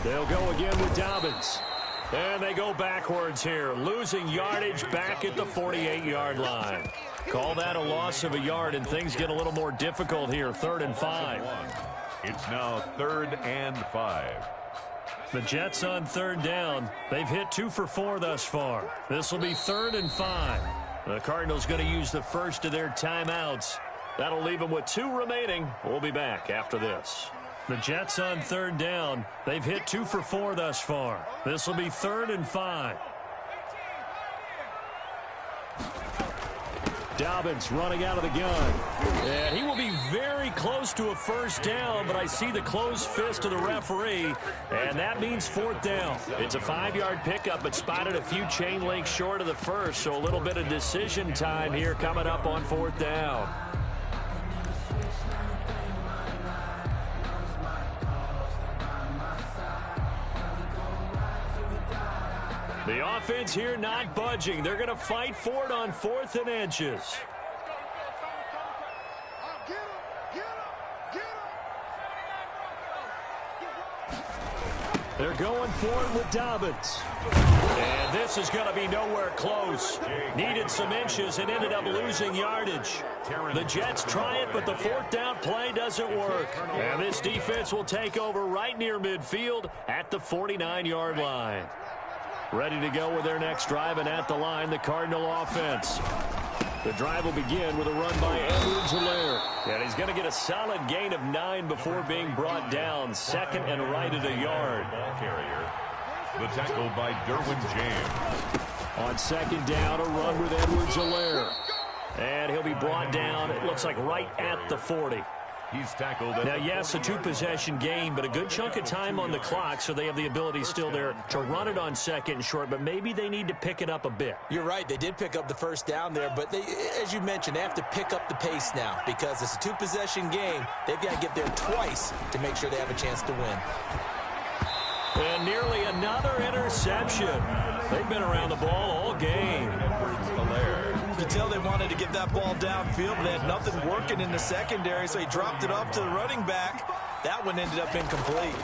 They'll go again with Dobbins. And they go backwards here, losing yardage back at the 48-yard line. Call that a loss of a yard, and things get a little more difficult here, 3rd and 5. It's now 3rd and 5. The Jets on 3rd down. They've hit 2 for 4 thus far. This will be 3rd and 5. The Cardinals going to use the first of their timeouts. That'll leave them with 2 remaining. We'll be back after this. The Jets on 3rd down. They've hit 2 for 4 thus far. This will be 3rd and 5. Dobbins running out of the gun. And he will be very close to a first down, but I see the closed fist of the referee, and that means 4th down. It's a 5-yard pickup, but spotted a few chain links short of the first, so a little bit of decision time here coming up on 4th down. The offense here not budging. They're going to fight for it on 4th and inches. They're going for it with Dobbins. And this is going to be nowhere close. Needed some inches and ended up losing yardage. The Jets try it, but the 4th down play doesn't work. And this defense will take over right near midfield at the 49-yard line. Ready to go with their next drive, and at the line, the Cardinal offense. The drive will begin with a run by Edwards-Helaire. And he's going to get a solid gain of 9 before being brought down. 2nd and right at a yard. Ball carrier. The tackle by Derwin James. On 2nd down, a run with Edwards-Helaire. And he'll be brought down, it looks like right at the 40. He's tackled. Now, yes, a 2-possession game, but a good chunk of time on the clock, so they have the ability still there to run it on 2nd and short, but maybe they need to pick it up a bit. You're right. They did pick up the first down there, but they, as you mentioned, they have to pick up the pace now because it's a 2-possession game. They've got to get there twice to make sure they have a chance to win. And nearly another interception. They've been around the ball all game. You could tell they wanted to get that ball downfield, but they had nothing working in the secondary, so he dropped it up to the running back. That one ended up incomplete.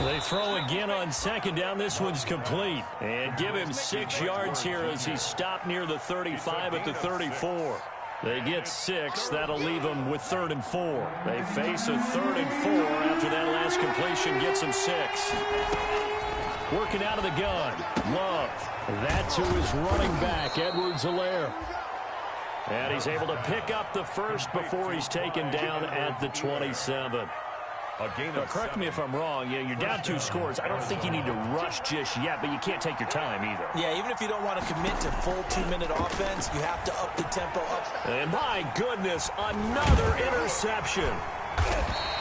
They throw again on 2nd down. This one's complete. And give him 6 yards here as he stopped near the 35 at the 34. They get 6. That'll leave them with 3rd and 4. They face a 3rd and 4 after that last completion gets them 6. Working out of the gun. Love. That to his running back, Edwards-Helaire. And he's able to pick up the first before he's taken down at the 27. Correct me if I'm wrong. Yeah, you're down 2 scores. I don't think you need to rush just yet, but you can't take your time either. Yeah, even if you don't want to commit to full 2-minute offense, you have to up the tempo up. And my goodness, another interception.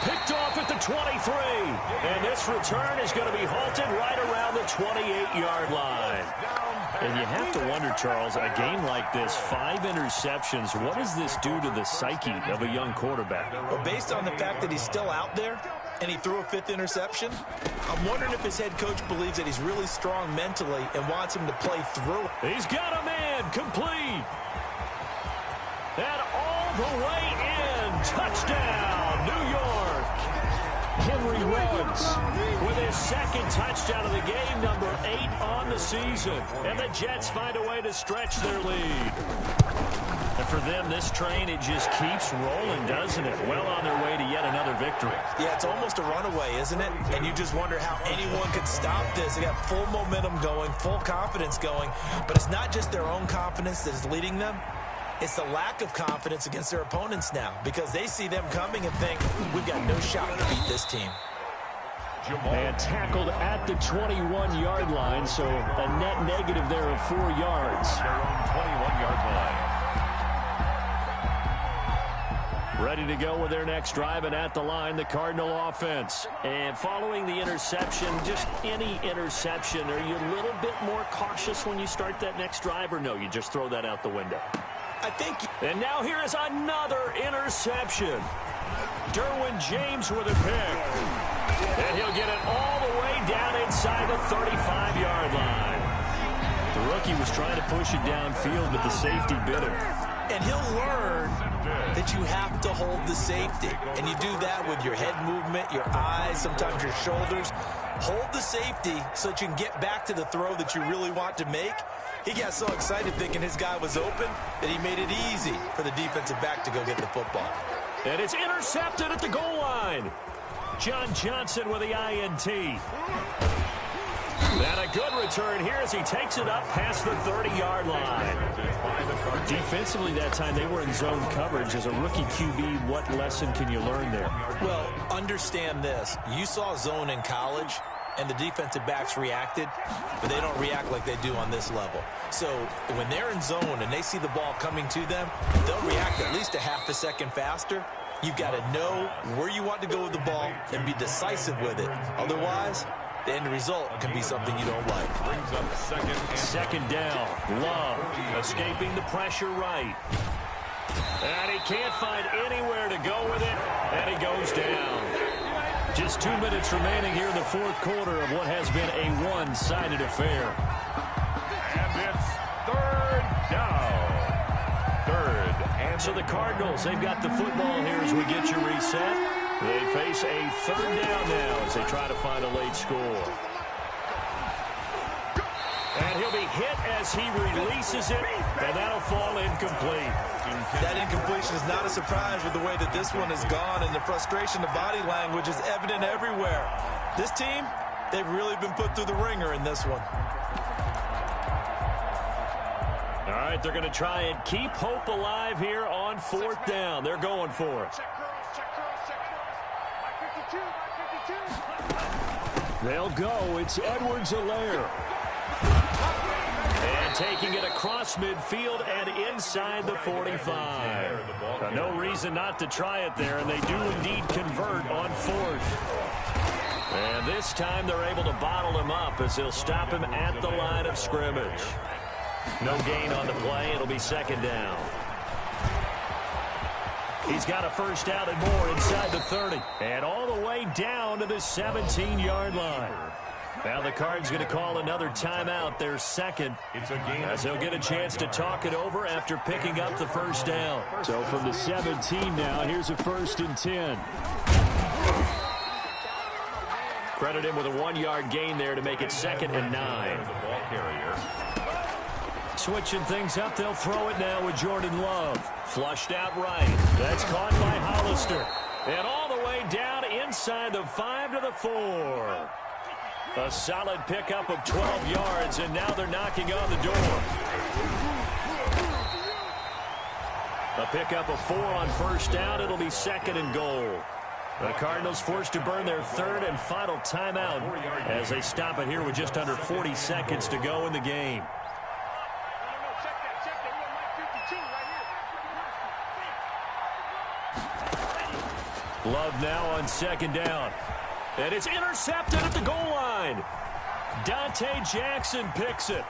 Picked off at the 23. And this return is going to be halted right around the 28-yard line. And you have to wonder, Charles, a game like this, 5 interceptions, what does this do to the psyche of a young quarterback? Well, based on the fact that he's still out there and he threw a 5th interception, I'm wondering if his head coach believes that he's really strong mentally and wants him to play through. He's got a man complete. And all the way in. Touchdown, New York. Henry Ruggs with his 2nd touchdown of the game, number 8 on the season. And the Jets find a way to stretch their lead. And for them, this train, it just keeps rolling, doesn't it? Well on their way to yet another victory. Yeah, it's almost a runaway, isn't it? And you just wonder how anyone could stop this. They got full momentum going, full confidence going. But it's not just their own confidence that is leading them. It's the lack of confidence against their opponents now because they see them coming and think, we've got no shot to beat this team. And tackled at the 21-yard line, so a net negative there of 4 yards. Their own 21-yard line. Ready to go with their next drive, and at the line, the Cardinal offense. And following the interception, just any interception, are you a little bit more cautious when you start that next drive, or no, you just throw that out the window? I think. And now here is another interception. Derwin James with a pick. And he'll get it all the way down inside the 35-yard line. The rookie was trying to push it downfield, but the safety bit him. And he'll learn that you have to hold the safety. And you do that with your head movement, your eyes, sometimes your shoulders. Hold the safety so that you can get back to the throw that you really want to make. He got so excited thinking his guy was open that he made it easy for the defensive back to go get the football. And it's intercepted at the goal line. John Johnson with the INT. And a good return here as he takes it up past the 30-yard line. Defensively that time, they were in zone coverage. As a rookie QB, what lesson can you learn there? Well, understand this. You saw zone in college, and the defensive backs reacted, but they don't react like they do on this level. So when they're in zone and they see the ball coming to them, they'll react at least a half a second faster. You've got to know where you want to go with the ball and be decisive with it. Otherwise, the end result can be something you don't like. Brings up second down. Love escaping the pressure right. And he can't find anywhere to go with it, and he goes down. Just 2 minutes remaining here in the 4th quarter of what has been a one-sided affair. And it's 3rd down. 3rd. And so the Cardinals, they've got the football here as we get you reset. They face a 3rd down now as they try to find a late score. And he'll be hit as he releases it, and that'll fall incomplete. That incompletion is not a surprise with the way that this one has gone, and the frustration, the body language is evident everywhere. This team, they've really been put through the ringer in this one. All right, they're going to try and keep hope alive here on 4th down. They're going for it. They'll go. It's Edwards-Helaire. And taking it across midfield and inside the 45. No reason not to try it there, and they do indeed convert on 4th. And this time they're able to bottle him up as they'll stop him at the line of scrimmage. No gain on the play. It'll be 2nd down. He's got a first down and more inside the 30. And all the way down to the 17-yard line. Now the Cards going to call another timeout, their 2nd, as they'll get a chance to talk it over after picking up the first down. So from the 17 now, here's a 1st and 10. Credit him with a 1-yard gain there to make it 2nd and 9. Switching things up, they'll throw it now with Jordan Love. Flushed out right. That's caught by Hollister. And all the way down inside the 5 to the 4. A solid pickup of 12 yards, and now they're knocking on the door. A pickup of 4 on first down. It'll be 2nd and goal. The Cardinals forced to burn their third and final timeout as they stop it here with just under 40 seconds to go in the game. Love now on second down. And it's intercepted at the goal line. Dante Jackson picks it.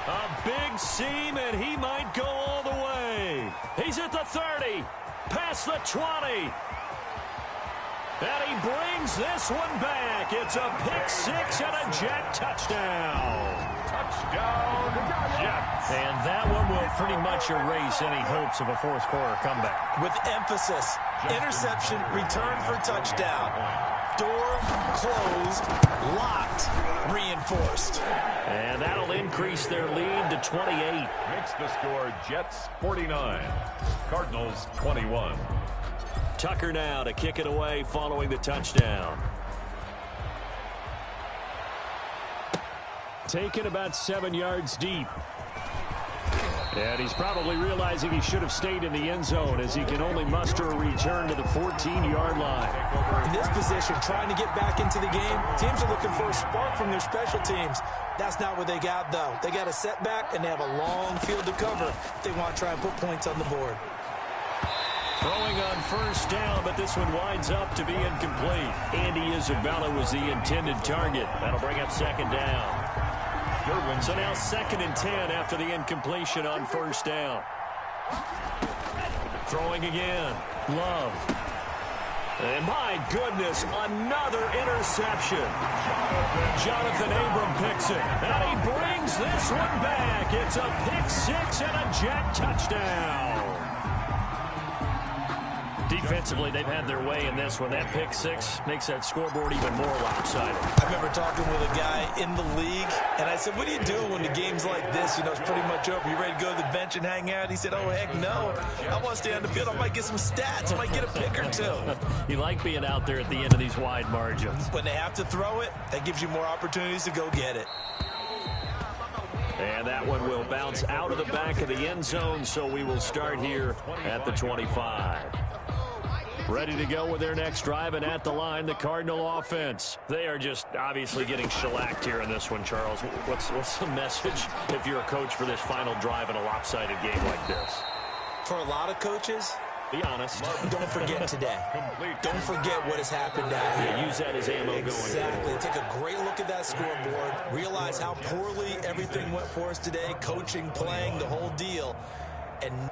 A big seam, and he might go all the way. He's at the 30, past the 20. And he brings this one back. It's a pick six and a Jet touchdown. Touchdown, Jets. And that one will pretty much erase any hopes of a fourth quarter comeback. With emphasis, interception, return for touchdown. Door closed, locked, reinforced. And that'll increase their lead to 28. Makes the score Jets 49, Cardinals 21. Tucker now to kick it away following the touchdown. Taken about 7 yards deep. And he's probably realizing he should have stayed in the end zone as he can only muster a return to the 14-yard line. In this position, trying to get back into the game, teams are looking for a spark from their special teams. That's not what they got, though. They got a setback, and they have a long field to cover if they want to try and put points on the board. Throwing on first down, but this one winds up to be incomplete. Andy Isabella was the intended target. That'll bring up second down. So now 2nd and 10 after the incompletion on first down. Throwing again. Love. And my goodness, another interception. Jonathan Abram picks it. And he brings this one back. It's a pick six and a Jet touchdown. Defensively, they've had their way in this one. That pick six makes that scoreboard even more lopsided. I remember talking with a guy in the league, and I said, what do you do when the game's like this? You know, it's pretty much over. You ready to go to the bench and hang out? He said, oh, heck no. I want to stay on the field. I might get some stats. I might get a pick or two. You like being out there at the end of these wide margins. When they have to throw it, that gives you more opportunities to go get it. And that one will bounce out of the back of the end zone, so we will start here at the 25. Ready to go with their next drive, and at the line, the Cardinal offense. They are just obviously getting shellacked here in this one, Charles. What's the message if you're a coach for this final drive in a lopsided game like this? For a lot of coaches, be honest. Don't forget today. Don't forget what has happened out here. Yeah, use that as ammo going forward. Exactly. Take a great look at that scoreboard. Realize how poorly everything went for us today. Coaching, playing, the whole deal. And